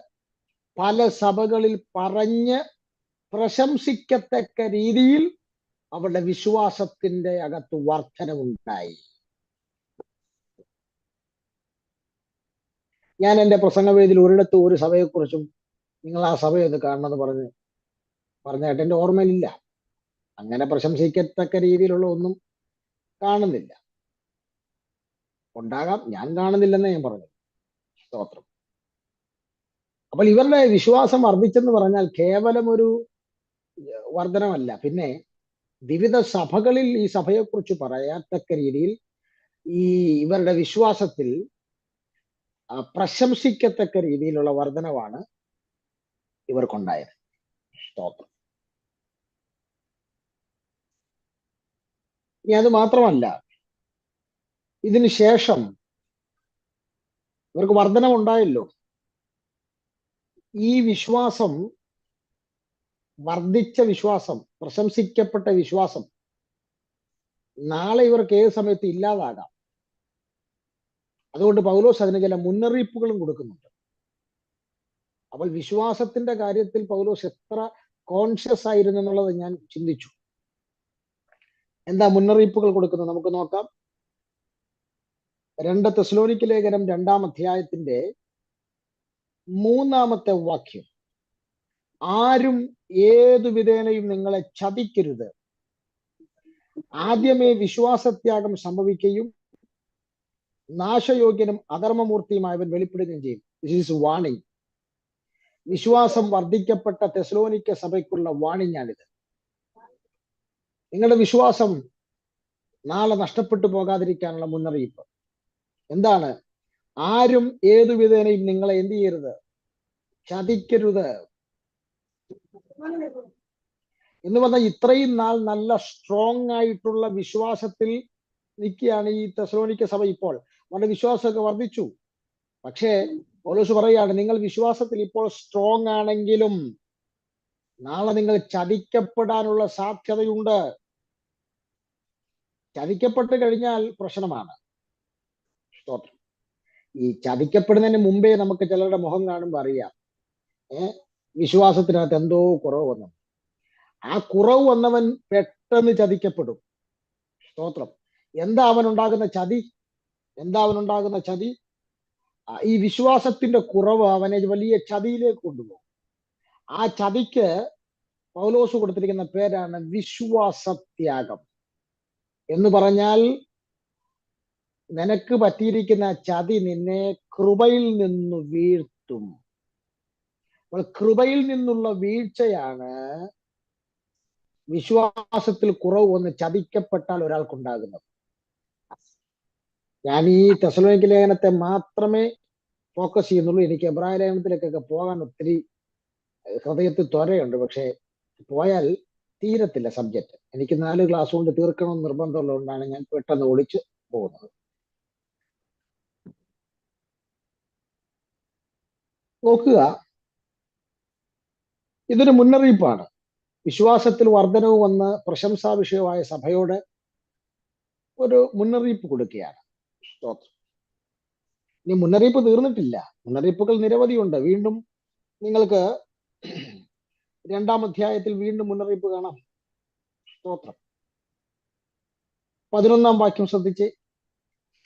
പല സഭകളിൽ പറഞ്ഞ് പ്രശംസിക്കത്തക്ക രീതിയിൽ അവരുടെ വിശ്വാസത്തിന്റെ അകത്ത് വർധനവുണ്ടായി. ഞാൻ എൻ്റെ പ്രസംഗവേദിയിൽ ഒരിടത്ത് ഒരു സഭയെക്കുറിച്ചും നിങ്ങൾ ആ സഭയൊന്ന് കാണണമെന്ന് പറഞ്ഞായിട്ട് എൻ്റെ ഓർമ്മയിലില്ല. അങ്ങനെ പ്രശംസിക്കത്തക്ക രീതിയിലുള്ള ഒന്നും കാണുന്നില്ല. ഉണ്ടാകാം, ഞാൻ കാണുന്നില്ലെന്ന് ഞാൻ പറഞ്ഞു. സ്തോത്രം. അപ്പോൾ ഇവരുടെ വിശ്വാസം വർദ്ധിച്ചെന്ന് പറഞ്ഞാൽ കേവലം ഒരു വർധനമല്ല, പിന്നെ വിവിധ സഭകളിൽ ഈ സഭയെക്കുറിച്ച് പറയത്തക്ക രീതിയിൽ ഈ ഇവരുടെ വിശ്വാസത്തിൽ പ്രശംസിക്കത്തക്ക രീതിയിലുള്ള വർധനവാണ് ഇവർക്കുണ്ടായത്. സ്തോത്രം. ഇനി അത് മാത്രമല്ല, ഇതിനു ശേഷം ഇവർക്ക് വർധനമുണ്ടായല്ലോ. ഈ വിശ്വാസം, വർദ്ധിച്ച വിശ്വാസം, പ്രശംസിക്കപ്പെട്ട വിശ്വാസം നാളെ ഇവർക്ക് ഏത് സമയത്ത് ഇല്ലാതാകാം. അതുകൊണ്ട് പൗലോസ് അതിന് ചില മുന്നറിയിപ്പുകളും കൊടുക്കുന്നുണ്ട്. അപ്പോൾ വിശ്വാസത്തിന്റെ കാര്യത്തിൽ പൗലോസ് എത്ര കോൺഷ്യസ് ആയിരുന്നു എന്നുള്ളത് ഞാൻ ചിന്തിച്ചു. എന്താ മുന്നറിയിപ്പുകൾ കൊടുക്കുന്നത് നമുക്ക് നോക്കാം. 2 തെസ്സലോനിക്ക ലേഖനം 2-ാം അധ്യായത്തിന്റെ 3-ാമത്തെ വാക്യം, ആരും ഏതു വിധേനയും നിങ്ങളെ ചതിക്കരുത്. ആദ്യമേ വിശ്വാസത്യാഗം സംഭവിക്കുകയും നാശയോഗ്യനും അധർമ്മമൂർത്തിയുമായവൻ വെളിപ്പെടുകയും ചെയ്യും. This is warning. വിശ്വാസം വർദ്ധിക്കപ്പെട്ട തെസ്സലോനിക്ക സഭയ്ക്കുള്ള വാണിംഗ് ആണിത്. നിങ്ങളുടെ വിശ്വാസം നാളെ നഷ്ടപ്പെട്ടു പോകാതിരിക്കാനുള്ള മുന്നറിയിപ്പ് എന്താണ്? ആരും ഏതു വിധേനയും നിങ്ങളെ എന്ത് ചെയ്യരുത്, ചതിക്കരുത് എന്ന് പറഞ്ഞാൽ ഇത്രയും നാൾ നല്ല സ്ട്രോങ് ആയിട്ടുള്ള വിശ്വാസത്തിൽ നിൽക്കുകയാണ് ഈ തെസ്സലോനിക്ക സഭ. ഇപ്പോൾ അവരുടെ വിശ്വാസമൊക്കെ വർദ്ധിച്ചു. പക്ഷേ പൗലോസ് പറയുകയാണ്, നിങ്ങൾ വിശ്വാസത്തിൽ ഇപ്പോൾ സ്ട്രോങ് ആണെങ്കിലും നാളെ നിങ്ങൾ ചതിക്കപ്പെടാനുള്ള സാധ്യതയുണ്ട്. ചതിക്കപ്പെട്ട് കഴിഞ്ഞാൽ പ്രശ്നമാണ്. സ്തോത്രം. ഈ ചതിക്കപ്പെടുന്നതിന് മുമ്പേ നമുക്ക് ചിലരുടെ മുഖം കാണുമ്പോൾ അറിയാം, വിശ്വാസത്തിനകത്ത് എന്തോ കുറവ് വന്നു. ആ കുറവ് വന്നവൻ പെട്ടെന്ന് ചതിക്കപ്പെടും. സ്തോത്രം. എന്താ അവനുണ്ടാകുന്ന ചതി? ഈ വിശ്വാസത്തിന്റെ കുറവ് അവനെ വലിയ ചതിയിലേക്ക് കൊണ്ടുപോകും. ആ ചതിക്ക് പൗലോസ് കൊടുത്തിരിക്കുന്ന പേരാണ് വിശ്വാസത്യാഗം. എന്ന് പറഞ്ഞാൽ നിനക്ക് പറ്റിയിരിക്കുന്ന ചതി നിന്നെ കൃപയിൽ നിന്ന് വീഴ്ത്തും. അപ്പോൾ കൃപയിൽ നിന്നുള്ള വീഴ്ചയാണ് വിശ്വാസത്തിൽ കുറവ് വന്ന് ചതിക്കപ്പെട്ടാൽ ഒരാൾക്കുണ്ടാകുന്നത്. ഞാൻ ഈ തെസ്സലോനിക്ക ലേഖനത്തെ മാത്രമേ ഫോക്കസ് ചെയ്യുന്നുള്ളൂ. എനിക്ക് എബ്രായ ലേഖനത്തിലേക്കൊക്കെ പോകാൻ ഒത്തിരി ഹൃദയത്തിൽ ത്വരയുണ്ട്. പക്ഷെ പോയാൽ തീരത്തില്ല സബ്ജക്റ്റ്. എനിക്ക് 4 ക്ലാസ് കൊണ്ട് തീർക്കണമെന്ന് നിർബന്ധമുള്ളതുകൊണ്ടാണ് ഞാൻ പെട്ടെന്ന് ഒളിച്ച് പോകുന്നത്. നോക്കുക, ഇതൊരു മുന്നറിയിപ്പാണ്. വിശ്വാസത്തിൽ വർധനവ് വന്ന് പ്രശംസാ വിഷയമായ സഭയോട് ഒരു മുന്നറിയിപ്പ് കൊടുക്കുകയാണ്. സ്തോത്രം. ഇനി മുന്നറിയിപ്പ് തീർന്നിട്ടില്ല. മുന്നറിയിപ്പുകൾ നിരവധിയുണ്ട്. വീണ്ടും നിങ്ങൾക്ക് 2-ാം അധ്യായത്തിൽ വീണ്ടും മുന്നറിയിപ്പ് കാണാം. സ്തോത്രം. 11-ാം വാക്യം ശ്രദ്ധിച്ച്,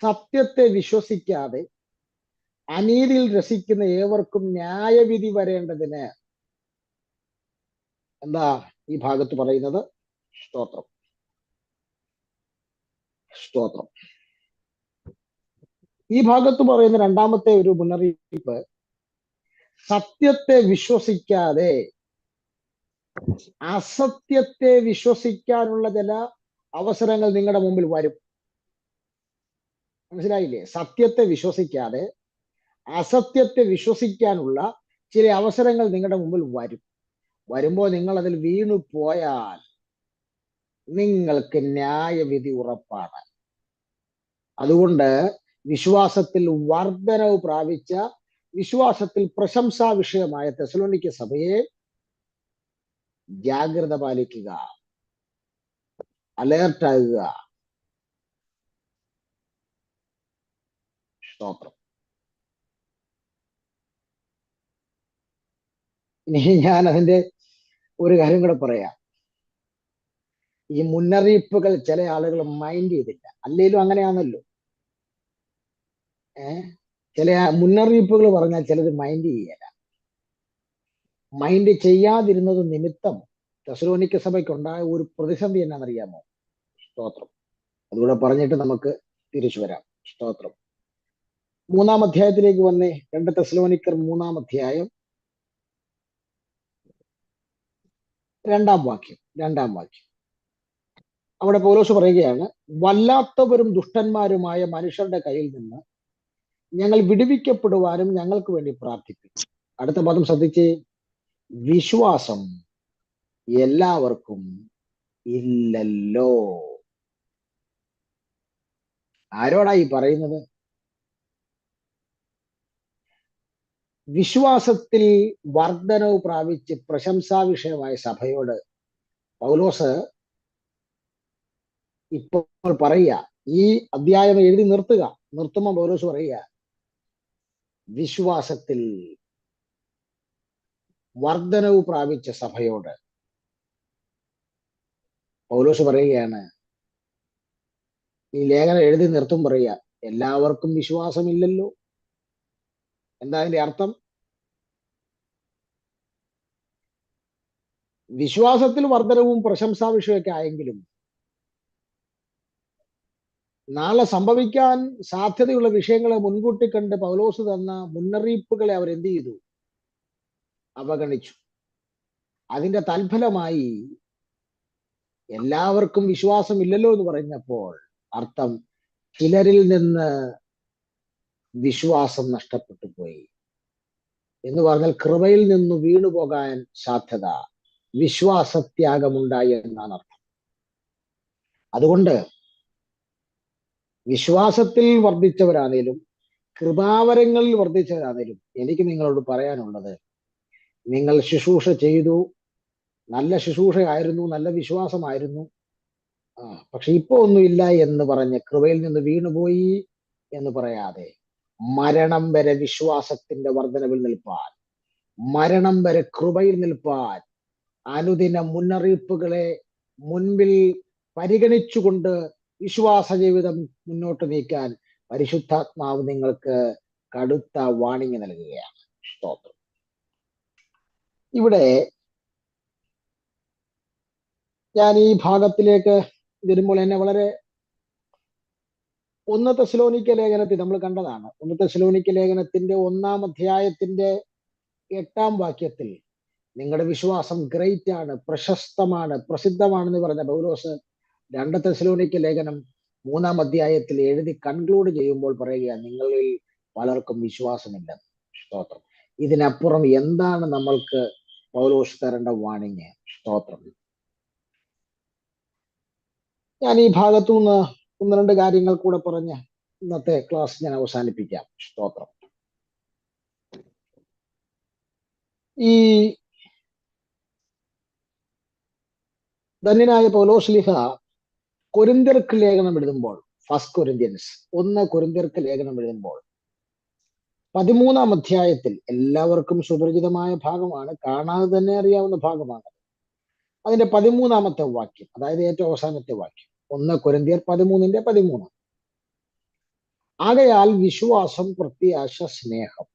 സത്യത്തെ വിശ്വസിക്കാതെ അനീതിയിൽ രസിക്കുന്ന ഏവർക്കും ന്യായവിധി വരേണ്ടതിന്. എന്താ ഈ ഭാഗത്ത് പറയുന്നത്? സ്തോത്രം. ഈ ഭാഗത്ത് പറയുന്ന 2-ാമത്തെ ഒരു മുന്നറിയിപ്പ്, സത്യത്തെ വിശ്വസിക്കാതെ അസത്യത്തെ വിശ്വസിക്കാനുള്ള ചില അവസരങ്ങൾ നിങ്ങളുടെ മുമ്പിൽ വരും. മനസ്സിലായില്ലേ? സത്യത്തെ വിശ്വസിക്കാതെ അസത്യത്തെ വിശ്വസിക്കാനുള്ള ചില അവസരങ്ങൾ നിങ്ങളുടെ മുമ്പിൽ വരുമ്പോൾ നിങ്ങൾ അതിൽ വീണു പോയാൽ നിങ്ങൾക്ക് ന്യായവിധി ഉറപ്പാണ്. അതുകൊണ്ട് വിശ്വാസത്തിൽ വർധനവ് പ്രാപിച്ച, വിശ്വാസത്തിൽ പ്രശംസാ വിഷയമായ തെസ്സലോനിക്ക സഭയെ ജാഗ്രത പാലിക്കുക, അലേർട്ടാകുക. സ്തോത്രം. ഇനി ഞാൻ അതിന്റെ ഒരു കാര്യം കൂടെ പറയാം. ഈ മുന്നറിയിപ്പുകൾ ചില ആളുകൾ മൈൻഡ് ചെയ്തില്ല. അല്ലെങ്കിലും അങ്ങനെയാണല്ലോ. ചില മുന്നറിയിപ്പുകൾ പറഞ്ഞാൽ ചിലത് മൈൻഡ് ചെയ്യല. മൈൻഡ് ചെയ്യാതിരുന്നത് നിമിത്തം തെസ്സലോനിക്ക സഭയ്ക്കുണ്ടായ ഒരു പ്രതിസന്ധി എന്നാണെന്നറിയാമോ? സ്തോത്രം. അതുകൂടെ പറഞ്ഞിട്ട് നമുക്ക് തിരിച്ചു വരാം. സ്തോത്രം. 3-ാം അധ്യായത്തിലേക്ക് വന്നേ. 2 തെസ്സലോനിക്കർ 3-ാം അധ്യായം 2-ാം വാക്യം. അവിടെ പൗലോസ് പറയുകയാണ്, വല്ലാത്തവരും ദുഷ്ടന്മാരുമായ മനുഷ്യരുടെ കയ്യിൽ നിന്ന് ഞങ്ങൾ വിടുവിക്കപ്പെടുവാനും ഞങ്ങൾക്ക് വേണ്ടി പ്രാർത്ഥിക്കും. അടുത്ത പദം ശ്രദ്ധിച്ച്, വിശ്വാസം എല്ലാവർക്കും ഇല്ലല്ലോ. ആരോടായി പറയുന്നത്? വിശ്വാസത്തിൽ വർധനവ് പ്രാപിച്ച് പ്രശംസാ വിഷയമായ സഭയോട് പൗലോസ് ഇപ്പോൾ പറയുക, ഈ അധ്യായം എഴുതി നിർത്തുമ്പോൾ പൗലോസ് പറയുക, വിശ്വാസത്തിൽ വർധനവ് പ്രാപിച്ച സഭയോട് പൗലോസ് പറയുകയാണ്, ഈ ലേഖനം എഴുതി നിർത്തും പറയുക, എല്ലാവർക്കും വിശ്വാസമില്ലല്ലോ. എന്താ അതിന്റെ അർത്ഥം? വിശ്വാസത്തിൽ വർധനവും പ്രശംസാ വിഷയമൊക്കെ ആയെങ്കിലും നാളെ സംഭവിക്കാൻ സാധ്യതയുള്ള വിഷയങ്ങളെ മുൻകൂട്ടി കണ്ട് പൗലോസ് തന്ന മുന്നറിയിപ്പുകളെ അവരെന്ത് ചെയ്തു? അവഗണിച്ചു. അതിന്റെ തൽഫലമായി എല്ലാവർക്കും വിശ്വാസമില്ലല്ലോ എന്ന് പറഞ്ഞപ്പോൾ അർത്ഥം ചിലരിൽ നിന്ന് വിശ്വാസം നഷ്ടപ്പെട്ടു പോയി. എന്ന് പറഞ്ഞാൽ കൃപയിൽ നിന്ന് വീണുപോകാൻ സാധ്യത വിശ്വാസത്യാഗമുണ്ടായി എന്നാണ് അർത്ഥം. അതുകൊണ്ട് വിശ്വാസത്തിൽ വർദ്ധിച്ചവരാണേലും കൃപാവരങ്ങളിൽ വർദ്ധിച്ചവരാണേലും എനിക്ക് നിങ്ങളോട് പറയാനുള്ളത്, നിങ്ങൾ ശുശ്രൂഷ ചെയ്തു, നല്ല ശുശ്രൂഷയായിരുന്നു, നല്ല വിശ്വാസമായിരുന്നു, പക്ഷെ ഇപ്പൊ ഒന്നുമില്ല എന്ന് പറഞ്ഞ് കൃപയിൽ നിന്ന് വീണുപോയി എന്ന് പറയാതെ മരണം വരെ വിശ്വാസത്തിന്റെ വർധനവിൽ നിൽപ്പാൻ, മരണം വരെ കൃപയിൽ നിൽപ്പാൻ, അനുദിന മുന്നറിയിപ്പുകളെ മുൻപിൽ പരിഗണിച്ചുകൊണ്ട് വിശ്വാസ ജീവിതം മുന്നോട്ട് നീക്കാൻ പരിശുദ്ധാത്മാവ് നിങ്ങൾക്ക് കടുത്ത വാണിംഗ് നൽകുകയാണ്. സ്തോത്രം. ഇവിടെ ഞാൻ ഈ ഭാഗത്തിലേക്ക് വരുമ്പോൾ എന്നെ വളരെ 1 തെസ്സലോനിക്ക ലേഖനത്തിൽ നമ്മൾ കണ്ടതാണ്. 1 തെസ്സലോനിക്ക ലേഖനത്തിന്റെ 1-ാം അധ്യായത്തിന്റെ 8-ാം വാക്യത്തിൽ നിങ്ങളുടെ വിശ്വാസം ഗ്രേറ്റ് ആണ്, പ്രശസ്തമാണ്, പ്രസിദ്ധമാണെന്ന് പറഞ്ഞ പൗലോസ് 2 തെസ്സലോനിക്ക ലേഖനം 3-ാം അധ്യായത്തിൽ എഴുതി കൺക്ലൂഡ് ചെയ്യുമ്പോൾ പറയുകയാണ്, നിങ്ങളിൽ പലർക്കും വിശ്വാസമില്ല. സ്തോത്രം. ഇതിനപ്പുറം എന്താണ് നമ്മൾക്ക് പൗലോസ് തരേണ്ട വാണിങ്? സ്തോത്രം. ഞാൻ ഈ ഭാഗത്തു നിന്ന് 1-2 കാര്യങ്ങൾ കൂടെ പറഞ്ഞ് ഇന്നത്തെ ക്ലാസ് ഞാൻ അവസാനിപ്പിക്കാം. സ്തോത്രം. ഈ ധന്യനായ പൗലോസ്ലീഹ കൊരിന്ത്യർക്ക് ലേഖനം എഴുതുമ്പോൾ, 1 കൊരിന്ത്യൻസ് 1 കൊരിന്ത്യർക്ക് ലേഖനം എഴുതുമ്പോൾ 13-ാം അധ്യായത്തിൽ, എല്ലാവർക്കും സുപരിചിതമായ ഭാഗമാണ്, കാണാതെ തന്നെ അറിയാവുന്ന ഭാഗമാണ്, അതിന്റെ 13-ാമത്തെ വാക്യം, അതായത് ഏറ്റവും അവസാനത്തെ വാക്യം, 1 കൊരിന്ത്യർ 13-13. ആകയാൽ വിശ്വാസം, പ്രത്യാശ, സ്നേഹം,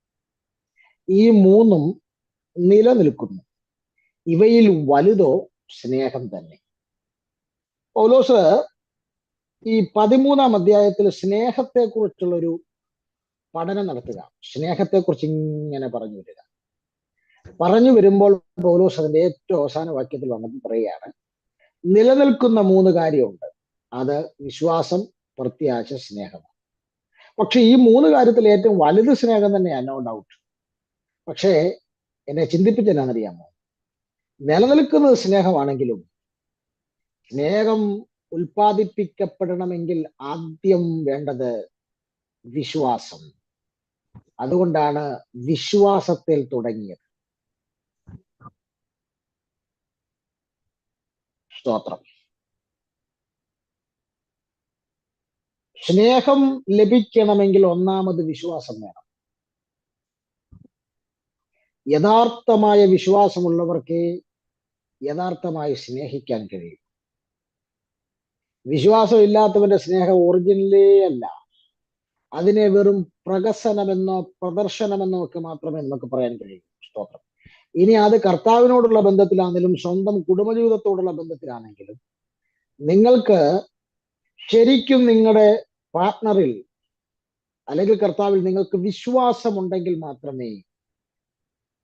ഈ 3ഉം നിലനിൽക്കുന്നു, ഇവയിൽ വലുതോ സ്നേഹം തന്നെ. പൗലോസ് ഈ 13-ാം അധ്യായത്തിൽ സ്നേഹത്തെ കുറിച്ചുള്ളൊരു പഠനം നടത്തുക, സ്നേഹത്തെക്കുറിച്ച് ഇങ്ങനെ പറഞ്ഞു വരുമ്പോൾ പൗലോസ് അതിന്റെ ഏറ്റവും അവസാന വാക്യത്തിൽ വന്നിട്ട് പറയുകയാണ്, നിലനിൽക്കുന്ന 3 കാര്യമുണ്ട്, അത് വിശ്വാസം, പ്രത്യാശ, സ്നേഹമാണ്. പക്ഷെ ഈ 3 കാര്യത്തിൽ ഏറ്റവും വലുത് സ്നേഹം തന്നെയാണ്, നോ ഡൗട്ട്. പക്ഷേ എന്നെ ചിന്തിപ്പിച്ചെന്നാണെന്നറിയാമോ, നിലനിൽക്കുന്നത് സ്നേഹമാണെങ്കിലും സ്നേഹം ഉൽപ്പാദിപ്പിക്കപ്പെടണമെങ്കിൽ ആദ്യം വേണ്ടത് വിശ്വാസം. അതുകൊണ്ടാണ് വിശ്വാസത്തിൽ തുടങ്ങിയത്. സ്തോത്രം. സ്നേഹം ലഭിക്കണമെങ്കിൽ ഒന്നാമത് വിശ്വാസം വേണം. യഥാർത്ഥമായ വിശ്വാസമുള്ളവർക്ക് യഥാർത്ഥമായി സ്നേഹിക്കാൻ കഴിയും. വിശ്വാസം ഇല്ലാത്തവന്റെ സ്നേഹം ഒറിജിനലേ അല്ല, അതിനെ വെറും പ്രകസനമെന്നോ പ്രദർശനമെന്നോ ഒക്കെ മാത്രമേ നമുക്ക് പറയാൻ കഴിയൂ. സ്തോത്രം. ഇനി അത് കർത്താവിനോടുള്ള ബന്ധത്തിലാണെങ്കിലും സ്വന്തം കുടുംബജീവിതത്തോടുള്ള ബന്ധത്തിലാണെങ്കിലും നിങ്ങൾക്ക് ശരിക്കും നിങ്ങളുടെ പാർട്ട്ണറിൽ അല്ലെങ്കിൽ കർത്താവിൽ നിങ്ങൾക്ക് വിശ്വാസമുണ്ടെങ്കിൽ മാത്രമേ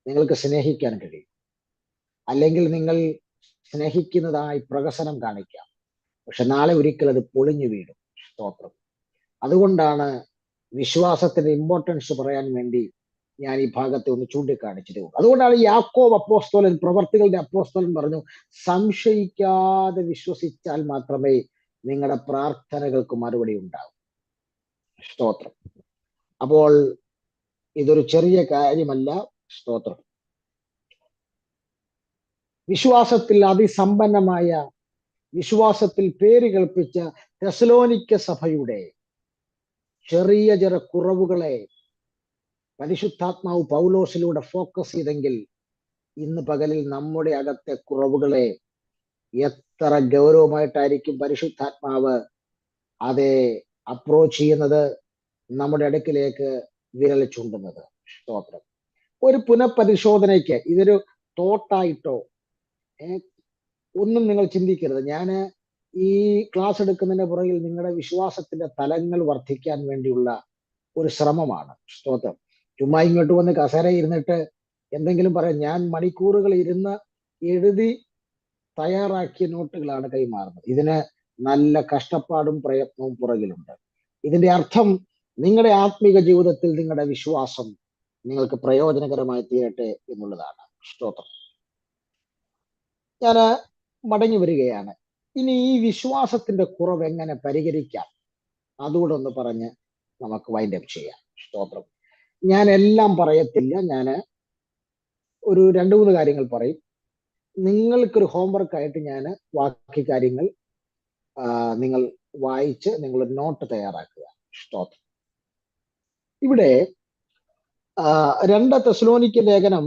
നിങ്ങൾക്ക് സ്നേഹിക്കാൻ കഴിയൂ. അല്ലെങ്കിൽ നിങ്ങൾ സ്നേഹിക്കുന്നതായി പ്രകസനം കാണിക്കാം, പക്ഷെ നാളെ ഒരിക്കൽ അത് പൊളിഞ്ഞു വീഴും. സ്തോത്രം. അതുകൊണ്ടാണ് വിശ്വാസത്തിന്റെ ഇമ്പോർട്ടൻസ് പറയാൻ വേണ്ടി ഞാൻ ഈ ഭാഗത്തെ ഒന്ന് ചൂണ്ടിക്കാണിച്ചത്. അതുകൊണ്ടാണ് യാക്കോബ് അപ്പോസ്തലൻ, പ്രവർത്തികളുടെ അപ്പോസ്തലൻ പറഞ്ഞു, സംശയിക്കാതെ വിശ്വസിച്ചാൽ മാത്രമേ നിങ്ങളുടെ പ്രാർത്ഥനകൾക്ക് മറുപടി ഉണ്ടാവും. സ്തോത്രം. അപ്പോൾ ഇതൊരു ചെറിയ കാര്യമല്ല. സ്തോത്രം. വിശ്വാസത്തിൽ അതിസമ്പന്നമായ, വിശ്വാസത്തിൽ പേര് കേൾപ്പിച്ച തെസ്സലോനിക്ക സഭയുടെ ചെറിയ കുറവുകളെ പരിശുദ്ധാത്മാവ് പൗലോസിലൂടെ ഫോക്കസ് ചെയ്തെങ്കിൽ ഇന്ന് പകലിൽ നമ്മുടെ അകത്തെ കുറവുകളെ എത്ര ഗൗരവമായിട്ടായിരിക്കും പരിശുദ്ധാത്മാവ് അതെ അപ്രോച്ച് ചെയ്യുന്നത്, നമ്മുടെ അടുക്കിലേക്ക് വിരൽ ചൂണ്ടുന്നത്. സ്തോത്രം. ഒരു പുനഃപരിശോധനയ്ക്ക് ഇതൊരു തോട്ടായിട്ടോ ഒന്നും നിങ്ങൾ ചിന്തിക്കരുത്. ഞാൻ ഈ ക്ലാസ് എടുക്കുന്നതിന്റെ പുറകിൽ നിങ്ങളുടെ വിശ്വാസത്തിന്റെ തലങ്ങൾ വർദ്ധിക്കാൻ വേണ്ടിയുള്ള ഒരു ശ്രമമാണ്. സ്തോത്രം. ചുമ്മാ ഇങ്ങോട്ട് വന്ന് കസേര ഇരുന്നിട്ട് എന്തെങ്കിലും പറയാം, ഞാൻ മണിക്കൂറുകൾ ഇരുന്ന് എഴുതി തയ്യാറാക്കിയ നോട്ടുകളാണ് കൈമാറുന്നത്. ഇതിന് നല്ല കഷ്ടപ്പാടും പ്രയത്നവും പുറകിലുണ്ട്. ഇതിന്റെ അർത്ഥം നിങ്ങളുടെ ആത്മീക ജീവിതത്തിൽ നിങ്ങളുടെ വിശ്വാസം നിങ്ങൾക്ക് പ്രയോജനകരമായി തീരട്ടെ എന്നുള്ളതാണ്. സ്തോത്രം. ഞാൻ മടങ്ങി വരികയാണ്. ഇനി ഈ വിശ്വാസത്തിന്റെ കുറവ് എങ്ങനെ പരിഹരിക്കാം, അതുകൂടെ ഒന്ന് പറഞ്ഞ് നമുക്ക് വൈൻഡ് അപ്പ് ചെയ്യാം. സ്തോത്രം. ഞാൻ എല്ലാം പറയത്തില്ല, ഞാൻ ഒരു 2-3 കാര്യങ്ങൾ പറയും. നിങ്ങൾക്കൊരു ഹോംവർക്ക് ആയിട്ട് ഞാൻ ബാക്കി കാര്യങ്ങൾ നിങ്ങൾ വായിച്ച് നിങ്ങൾ നോട്ട് തയ്യാറാക്കുക. സ്തോത്രം. ഇവിടെ 2 തെസ്സലോനിക്ക ലേഖനം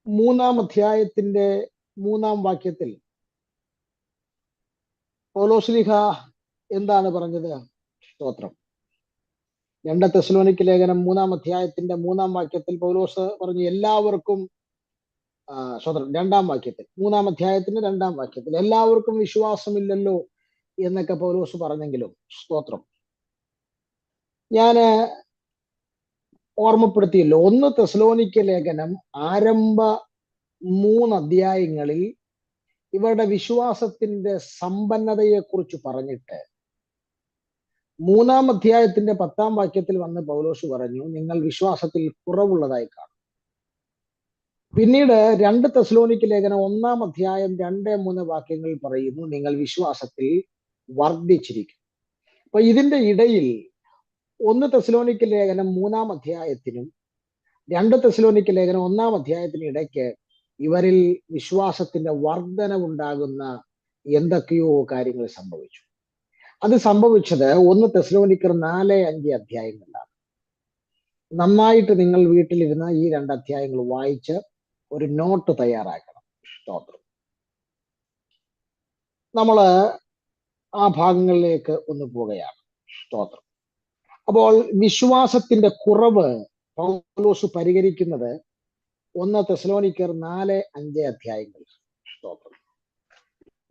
3-ാം അധ്യായത്തിന്റെ 3-ാം വാക്യത്തിൽ പൗലോസ്ലീഹ എന്താണ് പറഞ്ഞത്? സ്തോത്രം. 2 തെസ്സലോനിക്ക ലേഖനം 3-ാം അധ്യായത്തിന്റെ 3-ാം വാക്യത്തിൽ പൗലോസ് പറഞ്ഞു എല്ലാവർക്കും സ്തോത്രം. 2-ാം വാക്യത്തിൽ 3-ാം അധ്യായത്തിന്റെ 2-ാം വാക്യത്തിൽ എല്ലാവർക്കും വിശ്വാസമില്ലല്ലോ എന്നൊക്കെ പൗലോസ് പറഞ്ഞെങ്കിലും സ്തോത്രം ഞാന് ഓർമ്മപ്പെടുത്തിയല്ലോ, 1 തെസ്സലോനിക്ക ലേഖനം ആരംഭ 3 അധ്യായങ്ങളിൽ ഇവരുടെ വിശ്വാസത്തിന്റെ സമ്പന്നതയെ കുറിച്ച് പറഞ്ഞിട്ട് 3-ാം അധ്യായത്തിന്റെ 10-ാം വാക്യത്തിൽ വന്ന് പൗലോസ് പറഞ്ഞു നിങ്ങൾ വിശ്വാസത്തിൽ കുറവുള്ളതായി കാണും. പിന്നീട് 2 തെസ്സലോനിക്ക ലേഖനം 1-ാം അധ്യായം 2-3 വാക്യങ്ങളിൽ പറയുന്നു നിങ്ങൾ വിശ്വാസത്തിൽ വർദ്ധിച്ചിരിക്കും. അപ്പൊ ഇതിന്റെ ഇടയിൽ 1 തെസ്സലോനിക്ക ലേഖനം 3-ാം അധ്യായത്തിനും 2 തെസ്സലോനിക്ക ലേഖനം 1-ാം അധ്യായത്തിനും ഇടയ്ക്ക് ഇവരിൽ വിശ്വാസത്തിന്റെ വർധനവുണ്ടാകുന്ന എന്തൊക്കെയോ കാര്യങ്ങൾ സംഭവിച്ചു. അത് സംഭവിച്ചത് 1 തെസ്സലോനിക്കർ 4-5 അധ്യായങ്ങളിലാണ്. നന്നായിട്ട് നിങ്ങൾ വീട്ടിലിരുന്ന് ഈ 2 അധ്യായങ്ങൾ വായിച്ച് ഒരു നോട്ട് തയ്യാറാക്കണം. സ്തോത്രം. നമ്മള് ആ ഭാഗങ്ങളിലേക്ക് ഒന്ന് പോവുകയാണ്. സ്തോത്രം. അപ്പോൾ വിശ്വാസത്തിന്റെ കുറവ് പൗലോസ് പരിഹരിക്കുന്നത് 1 തെസ്സലോനിക്കർ 4-5 അധ്യായങ്ങൾ. സ്തോത്രം.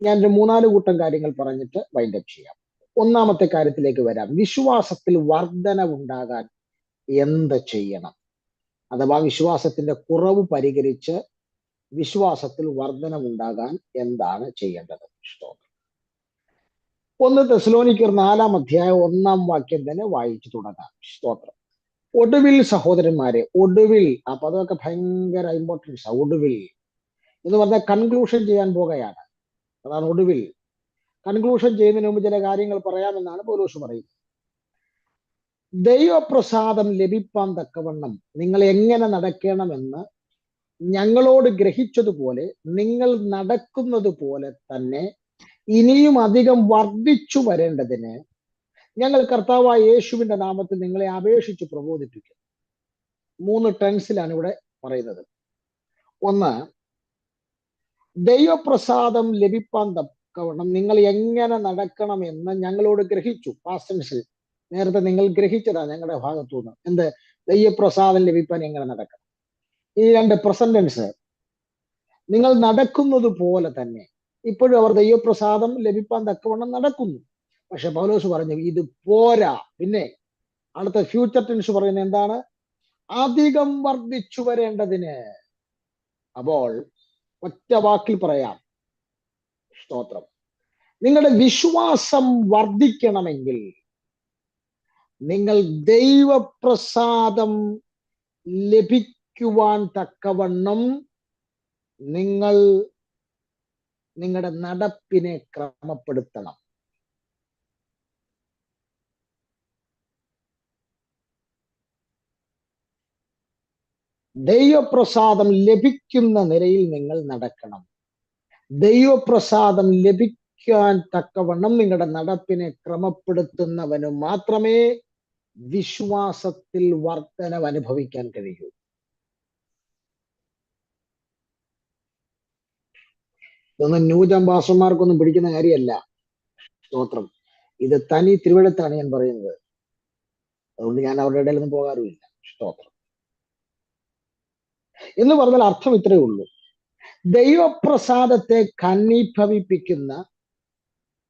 ഞാൻ 3-4 കൂട്ടം കാര്യങ്ങൾ പറഞ്ഞിട്ട് വൈൻഡ് അപ്പ് ചെയ്യാം. 1-ാമത്തെ കാര്യത്തിലേക്ക് വരാം. വിശ്വാസത്തിൽ വർധനവുണ്ടാകാൻ എന്ത് ചെയ്യണം, അഥവാ വിശ്വാസത്തിന്റെ കുറവ് പരിഹരിച്ച് വിശ്വാസത്തിൽ വർധനവുണ്ടാകാൻ എന്താണ് ചെയ്യേണ്ടത്? സ്തോത്രം. 1 തെസ്സലോനിക്കർ 4-ാം അധ്യായം 1-ാം വാക്യം തന്നെ വായിച്ചു തുടങ്ങാം. സ്തോത്രം. ഒടുവിൽ സഹോദരന്മാരെ, ഒടുവിൽ, ആ പദമൊക്കെ ഭയങ്കര ഇമ്പോർട്ടൻസ്. ഒടുവിൽ എന്ന് പറഞ്ഞാൽ കൺക്ലൂഷൻ ചെയ്യാൻ പോകുകയാണ്. അതാണ് ഒടുവിൽ. കൺക്ലൂഷൻ ചെയ്യുന്നതിന് മുമ്പ് ചില കാര്യങ്ങൾ പറയാമെന്നാണ് പൗലോസ് പറയുന്നത്. ദൈവപ്രസാദം ലഭിപ്പാൻ തക്കവണ്ണം നിങ്ങൾ എങ്ങനെ നടക്കണമെന്ന് ഞങ്ങളോട് ഗ്രഹിച്ചതുപോലെ നിങ്ങൾ നടക്കുന്നത് പോലെ തന്നെ ഇനിയും അധികം വർദ്ധിച്ചു വരേണ്ടതിന് ഞങ്ങൾ കർത്താവായ യേശുവിന്റെ നാമത്തിൽ നിങ്ങളെ അപേക്ഷിച്ച് പ്രബോധിപ്പിക്കും. 3 ടെൻസിലാണ് ഇവിടെ പറയുന്നത്. 1, ദൈവപ്രസാദം ലഭിപ്പാൻ തക്കവണ്ണം നിങ്ങൾ എങ്ങനെ നടക്കണമെന്ന് ഞങ്ങളോട് ഗ്രഹിച്ചു. പാസ്റ്റ് ടെൻസിൽ നേരത്തെ നിങ്ങൾ ഗ്രഹിച്ചതാ ഞങ്ങളുടെ ഭാഗത്തുനിന്ന്. എന്ത്? ദൈവപ്രസാദം ലഭിപ്പാൻ എങ്ങനെ നടക്കണം. ഈ 2 പ്രസന്റ് ടെൻസ്, നിങ്ങൾ നടക്കുന്നത് പോലെ തന്നെ. ഇപ്പോഴും അവർ ദൈവപ്രസാദം ലഭിപ്പാൻ തക്കവണ്ണം നടക്കുന്നു. പക്ഷെ പൗലോസ് പറഞ്ഞു ഇത് പോരാ. പിന്നെ അടുത്ത ഫ്യൂച്ചർ ടെൻസ് പറയുന്നത് എന്താണ്? അധികം വർദ്ധിച്ചു വരേണ്ടതിന്. അപ്പോൾ ഒറ്റ വാക്കിൽ പറയാം. സ്തോത്രം. നിങ്ങളുടെ വിശ്വാസം വർദ്ധിക്കണമെങ്കിൽ നിങ്ങൾ ദൈവപ്രസാദം ലഭിക്കുവാൻ തക്കവണ്ണം നിങ്ങൾ നിങ്ങളുടെ നടപ്പിനെ ക്രമപ്പെടുത്തണം. ദൈവപ്രസാദം ലഭിക്കുന്ന നിലയിൽ നിങ്ങൾ നടക്കണം. ദൈവപ്രസാദം ലഭിക്കാൻ തക്കവണ്ണം നിങ്ങളുടെ നടപ്പിനെ ക്രമപ്പെടുത്തുന്നവന് മാത്രമേ വിശ്വാസത്തിൽ വർധനവ് അനുഭവിക്കാൻ കഴിയൂ. ഇതൊന്നും ന്യൂജൻ പാസ്റ്റർമാർക്കൊന്നും പിടിക്കുന്ന കാര്യമല്ല. സ്തോത്രം. ഇത് തനി തിരുവഴുത്താണ് ഞാൻ പറയുന്നത്. അതുകൊണ്ട് ഞാൻ അവരുടെ ഇടയിലൊന്നും പോകാറുമില്ല. സ്തോത്രം. എന്ന് പറഞ്ഞാൽ അർത്ഥം ഇത്രയേ ഉള്ളൂ. ദൈവപ്രസാദത്തെ ഖനീഭവിപ്പിക്കുന്ന,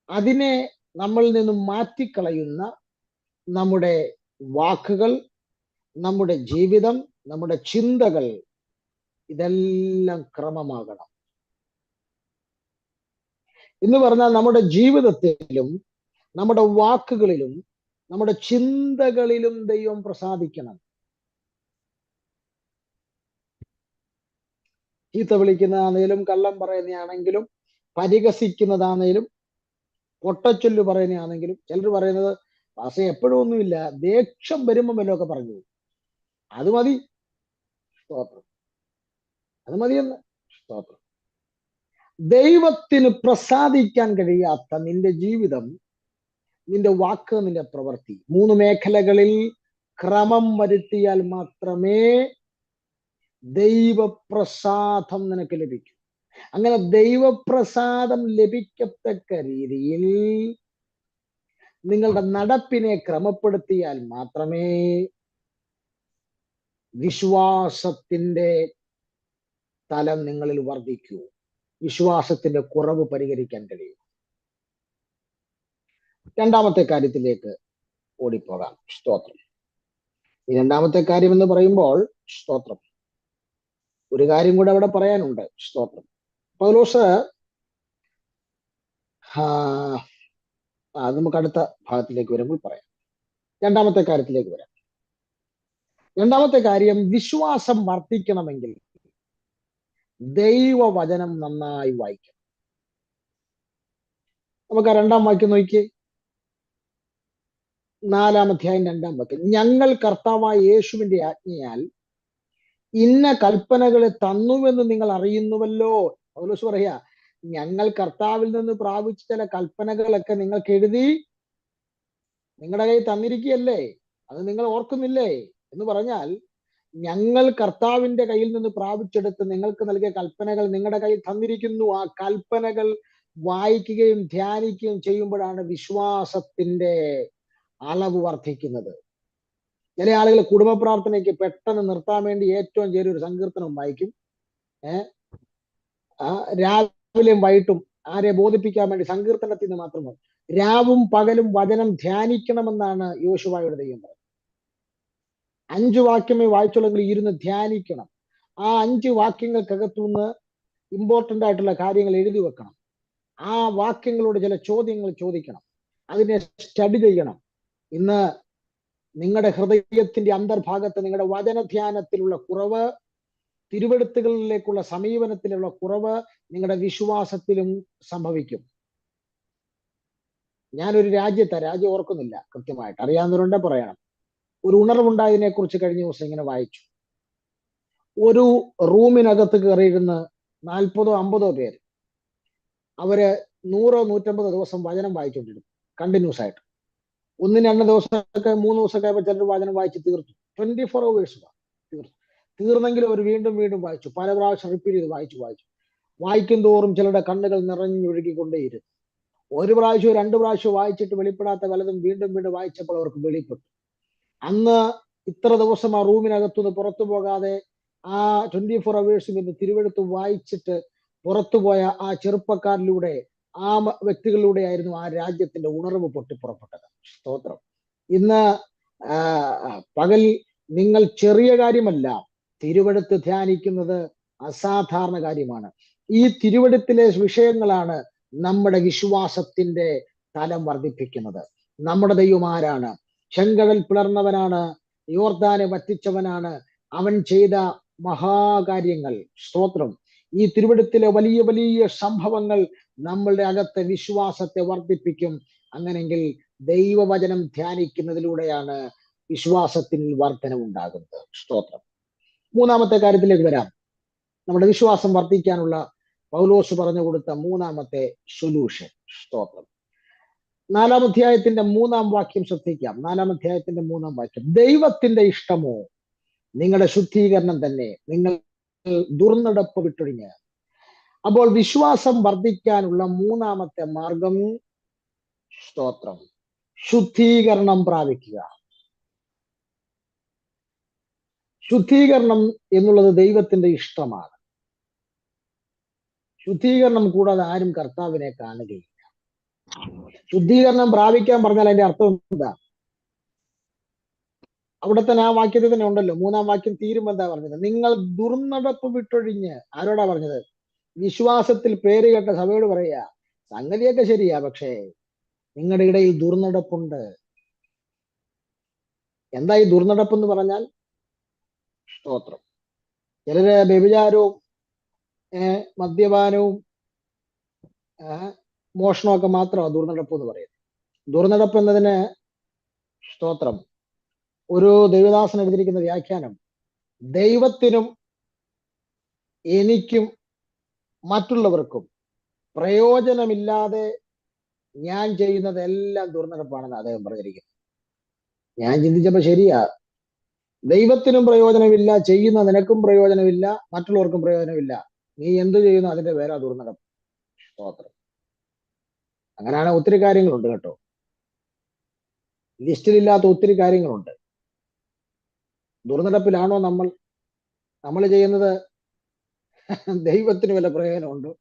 അതിനെ നമ്മളിൽ നിന്നും മാറ്റിക്കളയുന്ന നമ്മുടെ വാക്കുകൾ, നമ്മുടെ ജീവിതം, നമ്മുടെ ചിന്തകൾ, ഇതെല്ലാം ക്രമമാകണം. എന്ന് പറഞ്ഞാൽ നമ്മുടെ ജീവിതത്തിലും നമ്മുടെ വാക്കുകളിലും നമ്മുടെ ചിന്തകളിലും ദൈവം പ്രസാദിക്കണം. ചീത്ത വിളിക്കുന്നതാണേലും, കള്ളം പറയുന്നതാണെങ്കിലും, പരിഹസിക്കുന്നതാണേലും, പൊട്ടച്ചൊല്ല് പറയുന്നതാണെങ്കിലും, ചിലർ പറയുന്നത് പാസ എപ്പോഴും ഒന്നുമില്ല, ദേഷ്യം വരുമ്പം വല്ലതൊക്കെ പറഞ്ഞു. അത് മതി, സ്തോത്രം. അത് മതിയെന്ന്, സ്തോത്രം. ദൈവത്തിന് പ്രസാദിക്കാൻ കഴിയാത്ത നിന്റെ ജീവിതം, നിന്റെ വാക്ക്, നിന്റെ പ്രവൃത്തി, 3 മേഖലകളിൽ ക്രമം വരുത്തിയാൽ മാത്രമേ ദൈവപ്രസാദം നിനക്ക് ലഭിക്കൂ. അങ്ങനെ ദൈവപ്രസാദം ലഭിക്കത്തക്ക രീതിയിൽ നിങ്ങളുടെ നടപ്പിനെ ക്രമപ്പെടുത്തിയാൽ മാത്രമേ വിശ്വാസത്തിന്റെ തലം നിങ്ങളിൽ വർദ്ധിക്കൂ, വിശ്വാസത്തിന്റെ കുറവ് പരിഹരിക്കാൻ കഴിയും. രണ്ടാമത്തെ കാര്യത്തിലേക്ക് ഓടിപ്പോകാം. സ്തോത്രം. ഈ രണ്ടാമത്തെ കാര്യം എന്ന് പറയുമ്പോൾ, സ്തോത്രം, ഒരു കാര്യം കൂടെ അവിടെ പറയാനുണ്ട്. സ്തോത്രം. പൗലോസ് അത് നമുക്ക് അടുത്ത ഭാഗത്തിലേക്ക് വരുമ്പോൾ പറയാം. രണ്ടാമത്തെ കാര്യത്തിലേക്ക് വരാം. രണ്ടാമത്തെ കാര്യം, വിശ്വാസം വർദ്ധിക്കണമെങ്കിൽ ദൈവവചനം നന്നായി വായിക്കണം. നമുക്ക് ആ 2-ാം വാക്യം നോക്കിയേ. 4-ാം അധ്യായം 2-ാം വാക്യം. ഞങ്ങൾ കർത്താവായ യേശുവിന്റെ ആജ്ഞയാൽ ഇന്ന കൽപ്പനകളെ തന്നുവെന്ന് നിങ്ങൾ അറിയുന്നുവല്ലോ. പൗലോസ് പറയാ, ഞങ്ങൾ കർത്താവിൽ നിന്ന് പ്രാപിച്ച ചില കൽപ്പനകളൊക്കെ നിങ്ങൾക്ക് എഴുതി നിങ്ങളുടെ കയ്യിൽ തന്നിരിക്കുകയല്ലേ, അത് നിങ്ങൾ ഓർക്കുന്നില്ലേ എന്ന് പറഞ്ഞാൽ, ഞങ്ങൾ കർത്താവിന്റെ കയ്യിൽ നിന്ന് പ്രാപിച്ചെടുത്ത് നിങ്ങൾക്ക് നൽകിയ കൽപ്പനകൾ നിങ്ങളുടെ കയ്യിൽ തന്നിരിക്കുന്നു. ആ കൽപ്പനകൾ വായിക്കുകയും ധ്യാനിക്കുകയും ചെയ്യുമ്പോഴാണ് വിശ്വാസത്തിന്റെ അളവ് വർദ്ധിക്കുന്നത്. ചില ആളുകൾ കുടുംബ പ്രാർത്ഥനയ്ക്ക് പെട്ടെന്ന് നിർത്താൻ വേണ്ടി ഏറ്റവും ചെറിയൊരു സങ്കീർത്തനം വായിക്കും. രാവിലെയും വൈകിട്ടും ആരെ ബോധിപ്പിക്കാൻ വേണ്ടി സങ്കീർത്തനത്തിൽ നിന്ന് മാത്രമല്ല, രാവും പകലും വചനം ധ്യാനിക്കണമെന്നാണ് യോശുവയുടെ ദൈവം പറഞ്ഞത്. 5 വാക്യമേ വായിച്ചുള്ളെങ്കിൽ ഇരുന്ന് ധ്യാനിക്കണം. ആ 5 വാക്യങ്ങൾക്കകത്തുനിന്ന് ഇമ്പോർട്ടന്റ് ആയിട്ടുള്ള കാര്യങ്ങൾ എഴുതി വെക്കണം. ആ വാക്യങ്ങളോട് ചില ചോദ്യങ്ങൾ ചോദിക്കണം, അതിനെ സ്റ്റഡി ചെയ്യണം. ഇന്ന് നിങ്ങളുടെ ഹൃദയത്തിന്റെ അന്തർഭാഗത്ത് നിങ്ങളുടെ വചനധ്യാനത്തിലുള്ള കുറവ്, തിരുവെടുത്തുകളിലേക്കുള്ള സമീപനത്തിലുള്ള കുറവ് നിങ്ങളുടെ വിശ്വാസത്തിലും സംഭവിക്കും. ഞാനൊരു രാജ്യം ഓർക്കുന്നില്ല കൃത്യമായിട്ട്, അറിയാവുന്നവരുണ്ടെ പറയണം. ഒരു ഉണർവുണ്ടായതിനെ കുറിച്ച് കഴിഞ്ഞ ദിവസം ഇങ്ങനെ വായിച്ചു. ഒരു റൂമിനകത്ത് കയറിയിരുന്ന് 40-50 പേര്, അവര് 100-150 ദിവസം വചനം വായിച്ചുകൊണ്ടിരുന്നു കണ്ടിന്യൂസ് ആയിട്ട്. 1-2 ദിവസമൊക്കെ 3 ദിവസമൊക്കെ ആയപ്പോൾ ചിലർ വചനം വായിച്ച് തീർത്തു. 24 hours തീർന്നെങ്കിലും അവർ വീണ്ടും വീണ്ടും വായിച്ചു, പല പ്രാവശ്യം റിപ്പീറ്റ് ചെയ്ത് വായിച്ചു. വായിക്കും തോറും ചിലരുടെ കണ്ണുകൾ നിറഞ്ഞൊഴുകിക്കൊണ്ടേയിരുന്നു. 1 പ്രാവശ്യം 2 പ്രാവശ്യം വായിച്ചിട്ട് വെളിപ്പെടാത്ത പലതും വീണ്ടും വീണ്ടും വായിച്ചപ്പോൾ അവർക്ക് വെളിപ്പെട്ടു. അന്ന് ഇത്ര ദിവസം ആ റൂമിനകത്തുനിന്ന് പുറത്തു പോകാതെ ആ 24 hours ഇന്ന് തിരുവെടുത്ത് വായിച്ചിട്ട് പുറത്തുപോയ ആ ചെറുപ്പക്കാരിലൂടെ, ആ വ്യക്തികളിലൂടെ ആയിരുന്നു ആ രാജ്യത്തിന്റെ ഉണർവ് പൊട്ടിപ്പുറപ്പെട്ടത്. സ്തോത്രം. ഇന്ന് പകൽ നിങ്ങൾ ചെറിയ കാര്യമല്ല, തിരുവെടുത്ത് ധ്യാനിക്കുന്നത് അസാധാരണ കാര്യമാണ്. ഈ തിരുവെടുത്തിലെ വിഷയങ്ങളാണ് നമ്മുടെ വിശ്വാസത്തിന്റെ തലം വർദ്ധിപ്പിക്കുന്നത്. നമ്മുടെ ദൈവം ആരാണ്? ചെങ്കടൽ പിളർന്നവനാണ്, യോർദാനെ വറ്റിച്ചവനാണ്. അവൻ ചെയ്ത മഹാകാര്യങ്ങൾ, സ്തോത്രം. ഈ തിരുവെടുത്തിലെ വലിയ വലിയ സംഭവങ്ങൾ നമ്മളുടെ അകത്തെ വിശ്വാസത്തെ വർദ്ധിപ്പിക്കും. അങ്ങനെങ്കിൽ ദൈവവചനം ധ്യാനിക്കുന്നതിലൂടെയാണ് വിശ്വാസത്തിൽ വർധനവുണ്ടാകുന്നത്. സ്തോത്രം. 3-ാമത്തെ കാര്യത്തിലേക്ക് വരാം. നമ്മുടെ വിശ്വാസം വർദ്ധിക്കാനുള്ള പൗലോസ് പറഞ്ഞു കൊടുത്ത 3-ാമത്തെ സൊല്യൂഷൻ. സ്തോത്രം. 4-ാം അധ്യായത്തിന്റെ 3-ാം വാക്യം ശ്രദ്ധിക്കാം. 4-ാം അധ്യായത്തിന്റെ 3-ാം വാക്യം. ദൈവത്തിന്റെ ഇഷ്ടമോ നിങ്ങളുടെ ശുദ്ധീകരണം തന്നെ, നിങ്ങൾ ദുർനടപ്പ് വിട്ടൊഴിഞ്ഞ്. അപ്പോൾ വിശ്വാസം വർദ്ധിക്കാനുള്ള 3-ാമത്തെ മാർഗം, സ്തോത്രം, ശുദ്ധീകരണം പ്രാപിക്കുക. ശുദ്ധീകരണം എന്നുള്ളത് ദൈവത്തിന്റെ ഇഷ്ടമാണ്. ശുദ്ധീകരണം കൂടാതെ ആരും കർത്താവിനെ കാണുകയില്ല. ശുദ്ധീകരണം പ്രാപിക്കാൻ പറഞ്ഞാൽ അതിന്റെ അർത്ഥം എന്താ? അവിടെ തന്നെ ആ വാക്യത്തിൽ തന്നെ ഉണ്ടല്ലോ. 3-ാം വാക്യം തീരുമ്പോ എന്താ പറഞ്ഞത്? നിങ്ങൾ ദുർനടപ്പ് വിട്ടൊഴിഞ്ഞ്. ആരോടാ പറഞ്ഞത്? വിശ്വാസത്തിൽ പേര് കേട്ട സഭയോട് പറയുക, സംഗതിയൊക്കെ ശരിയാ, പക്ഷേ നിങ്ങളുടെ ഇടയിൽ ദുർനടപ്പുണ്ട്. എന്താ ഈ ദുർനടപ്പ് എന്ന് പറഞ്ഞാൽ? സ്തോത്രം. ചിലര് വ്യഭിചാരവും മദ്യപാനവും മോഷണമൊക്കെ മാത്രമാണ് ദുർനടപ്പ് എന്ന് പറയുന്നത്. ദുർനടപ്പ് എന്നതിന് സ്തോത്രം ഒരു ദൈവദാസൻ എഴുതിയിരിക്കുന്ന വ്യാഖ്യാനം, ദൈവത്തിനും എനിക്കും മറ്റുള്ളവർക്കും പ്രയോജനമില്ലാതെ ഞാൻ ചെയ്യുന്നതെല്ലാം ദുർനടപ്പാണെന്ന് അദ്ദേഹം പറഞ്ഞിരിക്കുന്നു. ഞാൻ ചിന്തിച്ചപ്പോ ശരിയാ, ദൈവത്തിനും പ്രയോജനമില്ല, ചെയ്യുന്ന നിനക്കും പ്രയോജനമില്ല, മറ്റുള്ളവർക്കും പ്രയോജനമില്ല, നീ എന്തു ചെയ്യുന്നു അതിന്റെ പേരാ ദുർനടപ്പ്. സ്തോത്രം. അങ്ങനെയാണ് ഒത്തിരി കാര്യങ്ങളുണ്ട് കേട്ടോ, ലിസ്റ്റിലില്ലാത്ത ഒത്തിരി കാര്യങ്ങളുണ്ട്. ദുർനടപ്പിലാണോ നമ്മൾ ചെയ്യുന്നത്? ദൈവത്തിന് വല്ല പ്രയോജനമുണ്ടോ?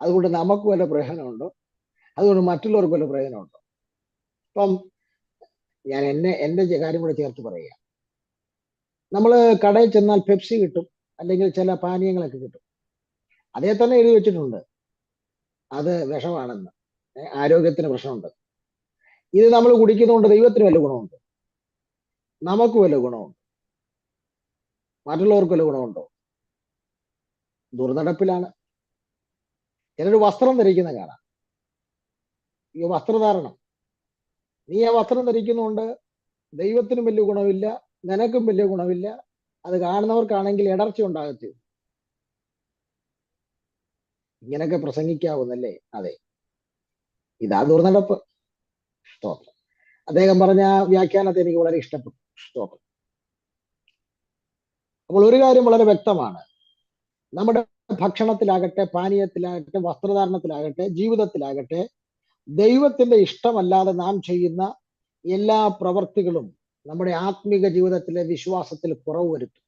അതുകൊണ്ട് നമുക്ക് വല്ല പ്രയോജനമുണ്ടോ? അതുകൊണ്ട് മറ്റുള്ളവർക്ക് വല്ല പ്രയോജനമുണ്ടോ? ഇപ്പം ഞാൻ എന്റെ കാര്യം കൂടെ ചേർത്ത് പറയുക. നമ്മൾ കടയിൽ ചെന്നാൽ പെപ്സി കിട്ടും, അല്ലെങ്കിൽ ചില പാനീയങ്ങളൊക്കെ കിട്ടും. അതേ തന്നെ എഴുതി വെച്ചിട്ടുണ്ട് അത് വിഷമാണെന്ന്, ആരോഗ്യത്തിന് പ്രശ്നമുണ്ട്. ഇത് നമ്മൾ കുടിക്കുന്നതുകൊണ്ട് ദൈവത്തിന് വല്ല ഗുണമുണ്ട്? നമുക്ക് വല്ല ഗുണമുണ്ട്? മറ്റുള്ളവർക്ക് വല്ല ഗുണമുണ്ടോ? ദുർനടപ്പിലാണ്. ചിലർ വസ്ത്രം ധരിക്കുന്ന കാണാം. ഈ വസ്ത്രധാരണം, നീ ആ വസ്ത്രം ധരിക്കുന്നതുകൊണ്ട് ദൈവത്തിനും വലിയ ഗുണമില്ല, നിനക്കും വലിയ ഗുണമില്ല, അത് കാണുന്നവർക്കാണെങ്കിൽ ഇടർച്ച ഉണ്ടാകത്തേ. ഇങ്ങനെയൊക്കെ പ്രസംഗിക്കാവുന്നല്ലേ? അതെ, ഇതാ ദുർനടപ്പ്. സ്തോത്രം. അദ്ദേഹം പറഞ്ഞ വ്യാഖ്യാനത്തെ എനിക്ക് വളരെ ഇഷ്ടപ്പെട്ടു. സ്തോത്രം. അപ്പോൾ ഒരു കാര്യം വളരെ വ്യക്തമാണ്, നമ്മുടെ ഭക്ഷണത്തിലാകട്ടെ, പാനീയത്തിലാകട്ടെ, വസ്ത്രധാരണത്തിലാകട്ടെ, ജീവിതത്തിലാകട്ടെ, ദൈവത്തിന്റെ ഇഷ്ടമല്ലാതെ നാം ചെയ്യുന്ന എല്ലാ പ്രവർത്തികളും നമ്മുടെ ആത്മീക ജീവിതത്തിലെ വിശ്വാസത്തിൽ കുറവ് വരുത്തും.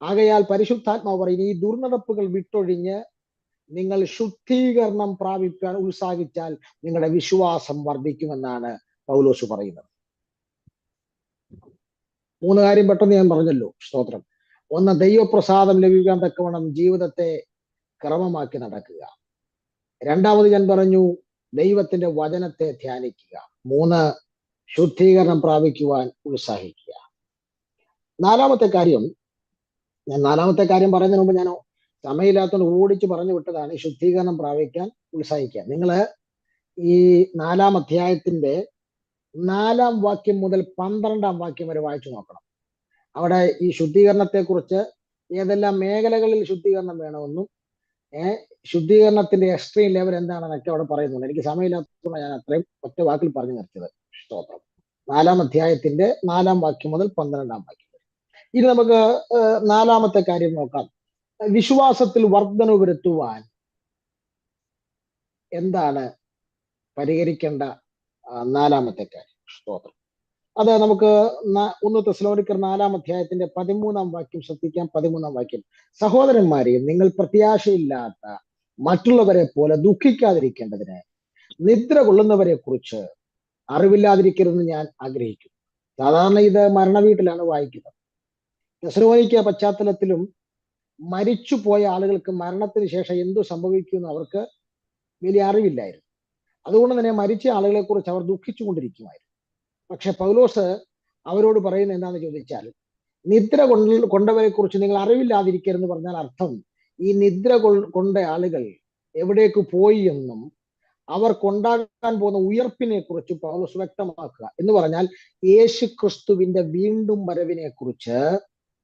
ആകയാൽ പരിശുദ്ധാത്മാവ് പറയുന്നു, ഈ ദുർനടപ്പുകൾ വിട്ടൊഴിഞ്ഞ് നിങ്ങൾ ശുദ്ധീകരണം പ്രാപിക്കാൻ ഉത്സാഹിച്ചാൽ നിങ്ങളുടെ വിശ്വാസം വർദ്ധിക്കുമെന്നാണ് പൗലോസ് പറയുന്നത്. 3 കാര്യം പെട്ടെന്ന് ഞാൻ പറഞ്ഞല്ലോ. സ്തോത്രം. 1, ദൈവപ്രസാദം ലഭിക്കാൻ തക്കവണ്ണം ജീവിതത്തെ ക്രമമാക്കി നടക്കുക. 2, ഞാൻ പറഞ്ഞു, ദൈവത്തിന്റെ വചനത്തെ ധ്യാനിക്കുക. 3, ശുദ്ധീകരണം പ്രാപിക്കുവാൻ ഉത്സാഹിക്കുക. 4-ാമത്തെ കാര്യം, ഞാൻ 4-ാമത്തെ കാര്യം പറയുന്നതിന് മുമ്പ് ഞാൻ സമയമില്ലാത്തതുകൊണ്ട് ഓടിച്ച് പറഞ്ഞു വിട്ടതാണ്, ശുദ്ധീകരണം പ്രാപിക്കാൻ ഉത്സാഹിക്കുക. നിങ്ങൾ ഈ 4-ാം അധ്യായത്തിന്റെ 4-ാം വാക്യം മുതൽ 12-ാം വാക്യം വരെ വായിച്ചു നോക്കണം. അവിടെ ഈ ശുദ്ധീകരണത്തെ കുറിച്ച് ഏതെല്ലാം മേഖലകളിൽ ശുദ്ധീകരണം വേണമെന്നും ശുദ്ധീകരണത്തിന്റെ എക്സ്ട്രീം ലെവൽ എന്താണെന്നൊക്കെ അവിടെ പറയുന്നുണ്ട്. എനിക്ക് സമയമില്ലാത്തതുകൊണ്ട് ഞാൻ അത്രയും ഒറ്റ വാക്കിൽ പറഞ്ഞു നിർത്തിയത്. സ്തോത്രം. 4-ാം അധ്യായത്തിന്റെ 4-ാം വാക്യം മുതൽ 12-ാം വാക്യം വരെ. ഇനി നമുക്ക് 4-ാമത്തെ കാര്യം നോക്കാം. വിശ്വാസത്തിൽ വർധന വരുത്തുവാൻ എന്താണ് പരിഹരിക്കേണ്ട 4-ാമത്തെ കാര്യം? സ്തോത്രം. അത് നമുക്ക് 1 തെസ്സലോനിക്കർ 4-ാം അധ്യായത്തിന്റെ 13-ാം വാക്യം ശ്രദ്ധിക്കാം. 13-ാം വാക്യം, സഹോദരന്മാരെയും നിങ്ങൾ പ്രത്യാശയില്ലാത്ത മറ്റുള്ളവരെ പോലെ ദുഃഖിക്കാതിരിക്കേണ്ടതിന് നിദ്ര കൊള്ളുന്നവരെ കുറിച്ച് അറിവില്ലാതിരിക്കരുതെന്ന് ഞാൻ ആഗ്രഹിക്കുന്നു. സാധാരണ ഇത് മരണവീട്ടിലാണ് വായിക്കുന്നത്. തെസ്സലോനിക്ക പശ്ചാത്തലത്തിലും മരിച്ചുപോയ ആളുകൾക്ക് മരണത്തിന് ശേഷം എന്തു സംഭവിക്കുമെന്ന് അവർക്ക് വലിയ അറിവില്ലായിരുന്നു. അതുകൊണ്ട് തന്നെ മരിച്ച ആളുകളെ കുറിച്ച് അവർ ദുഃഖിച്ചുകൊണ്ടിരിക്കുമായിരുന്നു. പക്ഷെ പൗലോസ് അവരോട് പറയുന്നത് എന്താണെന്ന് ചോദിച്ചാൽ, നിദ്ര കൊണ്ടവരെ കുറിച്ച് നിങ്ങൾ അറിവില്ലാതിരിക്കരുതെന്ന് പറഞ്ഞാൽ അർത്ഥം, ഈ നിദ്ര കൊണ്ട ആളുകൾ എവിടേക്ക് പോയി എന്നും അവർ കൊണ്ടാകാൻ പോകുന്ന ഉയർപ്പിനെ കുറിച്ച് പൗലോസ് വ്യക്തമാക്കുക. എന്ന് പറഞ്ഞാൽ യേശു ക്രിസ്തുവിന്റെ വീണ്ടും വരവിനെ കുറിച്ച്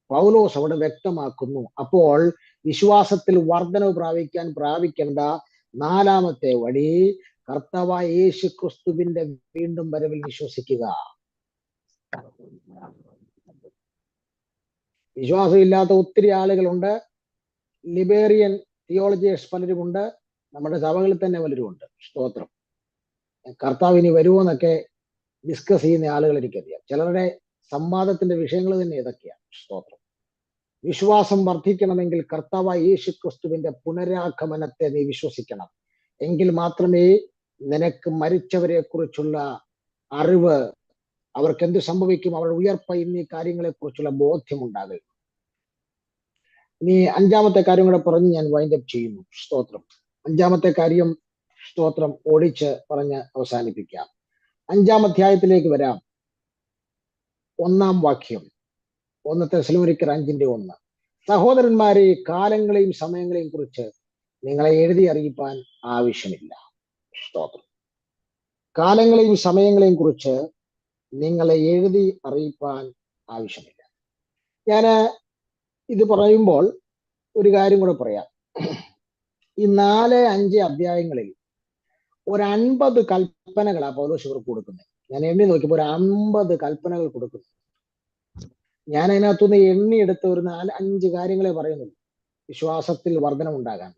പൗലോസ് അവിടെ വ്യക്തമാക്കുന്നു. അപ്പോൾ വിശ്വാസത്തിൽ വർധനവ് പ്രാപിക്കേണ്ട 4-ാമത്തെ വഴി, കർത്താവായ യേശു ക്രിസ്തുവിന്റെ വീണ്ടും വരവിൽ വിശ്വസിക്കുക. വിശ്വാസമില്ലാത്ത ഒത്തിരി ആളുകളുണ്ട്. ലിബേറിയൻ തിയോളജിയേഴ്സ് പലരുമുണ്ട്. നമ്മുടെ സഭകളിൽ തന്നെ പലരുമുണ്ട്. സ്തോത്രം. കർത്താവ് ഇനി വരുമോന്നൊക്കെ ഡിസ്കസ് ചെയ്യുന്ന ആളുകൾ എനിക്കറിയാം. ചിലരുടെ സംവാദത്തിന്റെ വിഷയങ്ങൾ തന്നെ ഇതൊക്കെയാണ്. സ്തോത്രം. വിശ്വാസം വർദ്ധിക്കണമെങ്കിൽ കർത്താവായ യേശു ക്രിസ്തുവിന്റെ പുനരാഗമനത്തെ നീ വിശ്വസിക്കണം. എങ്കിൽ മാത്രമേ നിനക്ക് മരിച്ചവരെ കുറിച്ചുള്ള അറിവ്, അവർക്ക് എന്ത് സംഭവിക്കും, അവരുടെ ഉയർപ്പ് എന്നീ കാര്യങ്ങളെ കുറിച്ചുള്ള ബോധ്യമുണ്ടാകും. ഇനി 5-ാമത്തെ കാര്യം കൂടെ പറഞ്ഞ് ഞാൻ വൈൻഡപ്പ് ചെയ്യുന്നു. സ്തോത്രം. 5-ാമത്തെ കാര്യം, സ്തോത്രം, ഓടിച്ച് പറഞ്ഞ് അവസാനിപ്പിക്കാം. 5-ാം അധ്യായത്തിലേക്ക് വരാം. 1-ാം വാക്യം, 1 തെസ്സലോനിക്കർ 5-ന്റെ 1. സഹോദരന്മാരെ, കാലങ്ങളെയും സമയങ്ങളെയും കുറിച്ച് നിങ്ങളെ എഴുതി അറിയിപ്പാൻ ആവശ്യമില്ല. സ്തോത്രം. കാലങ്ങളെയും സമയങ്ങളെയും കുറിച്ച് നിങ്ങളെ എഴുതി അറിയിപ്പാൻ ആവശ്യമില്ല. ഞാൻ ഇത് പറയുമ്പോൾ ഒരു കാര്യം കൂടെ പറയാം. ഈ 4-5 അധ്യായങ്ങളിൽ ഒരു 50 കൽപ്പനകളാണ് പൗലോസ് ഇവർക്ക് കൊടുക്കുന്നത്. ഞാൻ എണ്ണി നോക്കിയപ്പോൾ ഒരു 50 കൽപ്പനകൾ കൊടുക്കുന്നു. ഞാൻ അതിനകത്തുനിന്ന് എണ്ണിയെടുത്ത ഒരു 4-5 കാര്യങ്ങളെ പറയുന്നുള്ളൂ വിശ്വാസത്തിൽ വർധനമുണ്ടാകാൻ.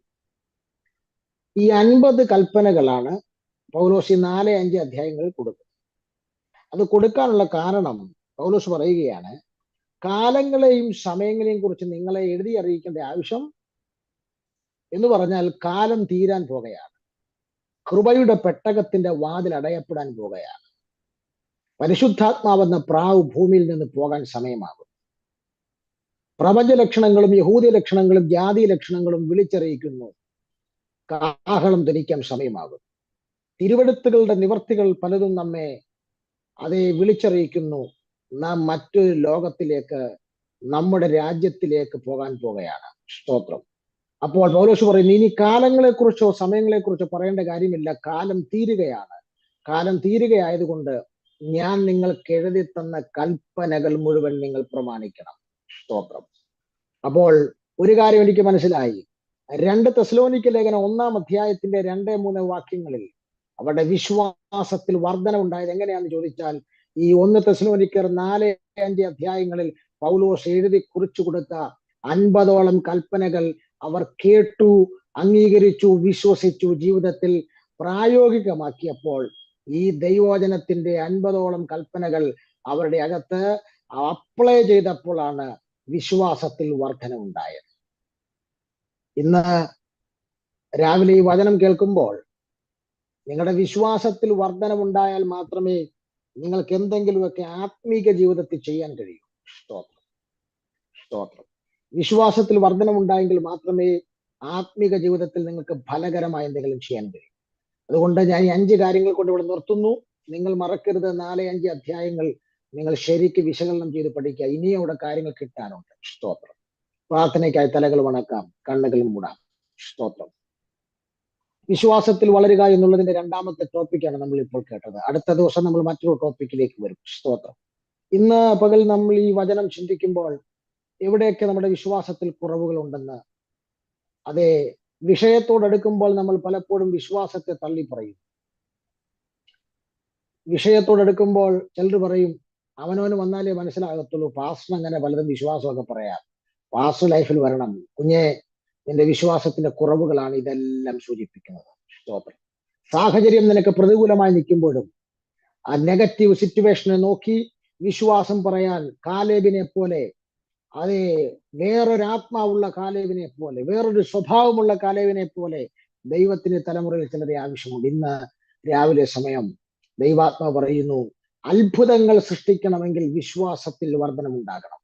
ഈ 50 കൽപ്പനകളാണ് പൗലോസ് ഈ 4-5 അധ്യായങ്ങളിൽ കൊടുക്കുന്നത്. അത് കൊടുക്കാനുള്ള കാരണം പൗലോസ് പറയുകയാണ്, കാലങ്ങളെയും സമയങ്ങളെയും കുറിച്ച് നിങ്ങളെ എഴുതി അറിയിക്കേണ്ട ആവശ്യം എന്ന് പറഞ്ഞാൽ കാലം തീരാൻ പോകുകയാണ്. കൃപയുടെ പെട്ടകത്തിന്റെ വാതിൽ അടയപ്പെടാൻ പോകുകയാണ്. പരിശുദ്ധാത്മാവെന്ന പ്രാവ് ഭൂമിയിൽ നിന്ന് പോകാൻ സമയമാകും. പ്രപഞ്ച ലക്ഷണങ്ങളും യഹൂദ ലക്ഷണങ്ങളും ജാതി ലക്ഷണങ്ങളും വിളിച്ചറിയിക്കുന്നു, കാഹളം ധരിക്കാൻ സമയമാകും. തിരുവെഴുത്തുകളുടെ നിവർത്തികൾ പലതും നമ്മെ അതേ വിളിച്ചറിയിക്കുന്നു, നാം മറ്റൊരു ലോകത്തിലേക്ക്, നമ്മുടെ രാജ്യത്തിലേക്ക് പോകാൻ പോകുകയാണ്. സ്തോത്രം. അപ്പോൾ പൗലോസ് പറയുന്നു, ഇനി കാലങ്ങളെക്കുറിച്ചോ സമയങ്ങളെക്കുറിച്ചോ പറയേണ്ട കാര്യമില്ല, കാലം തീരുകയാണ്. കാലം തീരുകയായതുകൊണ്ട് ഞാൻ നിങ്ങൾക്ക് എഴുതി തന്ന കൽപ്പനകൾ മുഴുവൻ നിങ്ങൾ പ്രമാണിക്കണം. സ്തോത്രം. അപ്പോൾ ഒരു കാര്യം എനിക്ക് മനസ്സിലായി. 2 തെസ്സലോനിക്ക ലേഖനം 1-ാം അധ്യായത്തിന്റെ 2-3 വാക്യങ്ങളിൽ അവരുടെ വിശ്വാസത്തിൽ വർധന ഉണ്ടായത് എങ്ങനെയാന്ന് ചോദിച്ചാൽ, ഈ 1 തെസ്സലോനിക്കർ 4-5 അധ്യായങ്ങളിൽ പൗലോസ് എഴുതി കുറിച്ചു കൊടുത്ത 50ഓളം കൽപ്പനകൾ അവർ കേട്ടു, അംഗീകരിച്ചു, വിശ്വസിച്ചു, ജീവിതത്തിൽ പ്രായോഗികമാക്കിയപ്പോൾ ഈ ദൈവവചനത്തിന്റെ 50ഓളം കൽപ്പനകൾ അവരുടെ അകത്ത് അപ്ലൈ ചെയ്തപ്പോഴാണ് വിശ്വാസത്തിൽ വർധന ഉണ്ടായത്. ഇന്ന് രാവിലെ ഈ വചനം കേൾക്കുമ്പോൾ നിങ്ങളുടെ വിശ്വാസത്തിൽ വർധനമുണ്ടായാൽ മാത്രമേ നിങ്ങൾക്ക് എന്തെങ്കിലുമൊക്കെ ആത്മീക ജീവിതത്തിൽ ചെയ്യാൻ കഴിയൂ. സ്തോത്രം. സ്തോത്രം. വിശ്വാസത്തിൽ വർധനമുണ്ടായെങ്കിൽ മാത്രമേ ആത്മീക ജീവിതത്തിൽ നിങ്ങൾക്ക് ഫലകരമായ എന്തെങ്കിലും ചെയ്യാൻ കഴിയൂ. അതുകൊണ്ട് ഞാൻ ഈ 5 കാര്യങ്ങൾ കൊണ്ട് ഇവിടെ നിർത്തുന്നു. നിങ്ങൾ മറക്കരുത്, 4-5 അധ്യായങ്ങൾ നിങ്ങൾ ശരിക്ക് വിശകലനം ചെയ്ത് പഠിക്കുക. ഇനിയും അവിടെ കാര്യങ്ങൾ കിട്ടാനുണ്ട്. സ്തോത്രം. പ്രാർത്ഥനയ്ക്കായി തലകൾ വണക്കാം, കണ്ണുകൾ മൂടാം. സ്തോത്രം. വിശ്വാസത്തിൽ വളരുക എന്നുള്ളതിന്റെ 2ാമത്തെ ടോപ്പിക്കാണ് നമ്മൾ ഇപ്പോൾ കേട്ടത്. അടുത്ത ദിവസം നമ്മൾ മറ്റൊരു ടോപ്പിക്കിലേക്ക് വരും. സ്തോത്രം. ഇന്ന് പകൽ നമ്മൾ ഈ വചനം ചിന്തിക്കുമ്പോൾ എവിടെയൊക്കെ നമ്മുടെ വിശ്വാസത്തിൽ കുറവുകൾ ഉണ്ടെന്ന്, അതേ വിഷയത്തോടടുക്കുമ്പോൾ നമ്മൾ പലപ്പോഴും വിശ്വാസത്തെ തള്ളി പറയും. വിഷയത്തോടടുക്കുമ്പോൾ ചിലർ പറയും, അവനവന് വന്നാലേ മനസ്സിലാകത്തുള്ളൂ, പാസ്റ്റർ അങ്ങനെ പലതും വിശ്വാസമൊക്കെ പറയാം, പാസ്റ്റർ ലൈഫിൽ വരണം. കുഞ്ഞെ, നിന്റെ വിശ്വാസത്തിന്റെ കുറവുകളാണ് ഇതെല്ലാം സൂചിപ്പിക്കുന്നത്. സ്തോത്രം. സാഹചര്യം നിനക്ക് പ്രതികൂലമായി നിൽക്കുമ്പോഴും ആ നെഗറ്റീവ് സിറ്റുവേഷനെ നോക്കി വിശ്വാസം പറയാൻ കാലേബിനെ പോലെ, അതേ വേറൊരാത്മാവുള്ള കാലേബിനെ പോലെ, വേറൊരു സ്വഭാവമുള്ള കാലേബിനെ പോലെ ദൈവത്തിന് തലമുറയിൽ ചിലരെ ആവശ്യമുണ്ട്. ഇന്ന് രാവിലെ സമയം ദൈവാത്മാവ് പറയുന്നു, അത്ഭുതങ്ങൾ സൃഷ്ടിക്കണമെങ്കിൽ വിശ്വാസത്തിൽ വർധനമുണ്ടാകണം.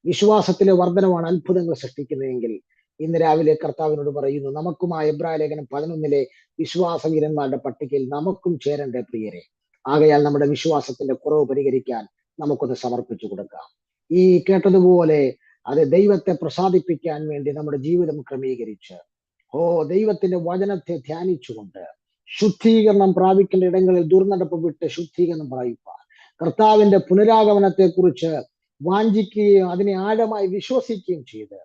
വിശ്വാസത്തിലെ വർധനമാണ് അത്ഭുതങ്ങൾ സൃഷ്ടിക്കുന്നതെങ്കിൽ ഇന്ന് രാവിലെ കർത്താവിനോട് പറയുന്നു, നമുക്കും ആ എബ്രായ ലേഖനം 11-ലെ വിശ്വാസവീരന്മാരുടെ പട്ടികയിൽ നമുക്കും ചേരണ്ടേ പ്രിയരെ. ആകയാൽ നമ്മുടെ വിശ്വാസത്തിന്റെ കുറവ് പരിഹരിക്കാൻ നമുക്കൊന്ന് സമർപ്പിച്ചു കൊടുക്കാം. ഈ കേട്ടതുപോലെ അത് ദൈവത്തെ പ്രസാദിപ്പിക്കാൻ വേണ്ടി നമ്മുടെ ജീവിതം ക്രമീകരിച്ച്, ദൈവത്തിന്റെ വചനത്തെ ധ്യാനിച്ചുകൊണ്ട് ശുദ്ധീകരണം പ്രാപിക്കേണ്ട ഇടങ്ങളിൽ ദുർനടപ്പ് വിട്ട് ശുദ്ധീകരണം പ്രാപിപ്പാൻ, കർത്താവിന്റെ പുനരാഗമനത്തെ കുറിച്ച് വാഞ്ചിക്കുകയും അതിനെ ആഴമായി വിശ്വസിക്കുകയും ചെയ്ത്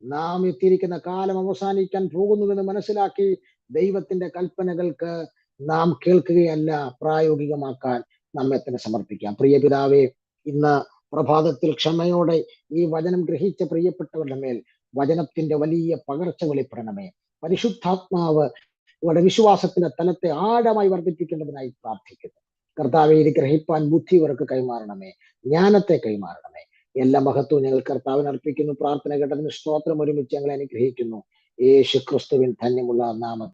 നാം എത്തിയിരിക്കുന്ന കാലം അവസാനിക്കാൻ പോകുന്നുവെന്ന് മനസ്സിലാക്കി ദൈവത്തിന്റെ കൽപ്പനകൾക്ക് നാം കേൾക്കുകയല്ല, പ്രായോഗികമാക്കാൻ നമ്മെ തന്നെ സമർപ്പിക്കാം. പ്രിയ പിതാവേ, ഇന്ന് പ്രഭാതത്തിൽ ക്ഷമയോടെ ഈ വചനം ഗ്രഹിച്ച പ്രിയപ്പെട്ടവരുടെ മേൽ വചനത്തിന്റെ വലിയ പകർച്ച വെളിപ്പെടണമേ. പരിശുദ്ധാത്മാവ് ഇവരുടെ വിശ്വാസത്തിന്റെ തലത്തെ ആഴമായി വർദ്ധിപ്പിക്കേണ്ടതിനായി പ്രാർത്ഥിക്കുന്നു. കർത്താവെ, ഇത് ഗ്രഹിപ്പാൻ ബുദ്ധി ഇവർക്ക് കൈമാറണമേ, ജ്ഞാനത്തെ കൈമാറണമേ. എല്ലാ മഹത്വവും ഞങ്ങൾ കർത്താവിന് അർപ്പിക്കുന്നു. പ്രാർത്ഥന കേട്ടതിന് സ്തോത്രം. ഒരുമിച്ച് ഞങ്ങളെ അനുഗ്രഹിക്കുന്നു യേശു ക്രിസ്തുവിൻ ധന്യമുള്ള നാമം.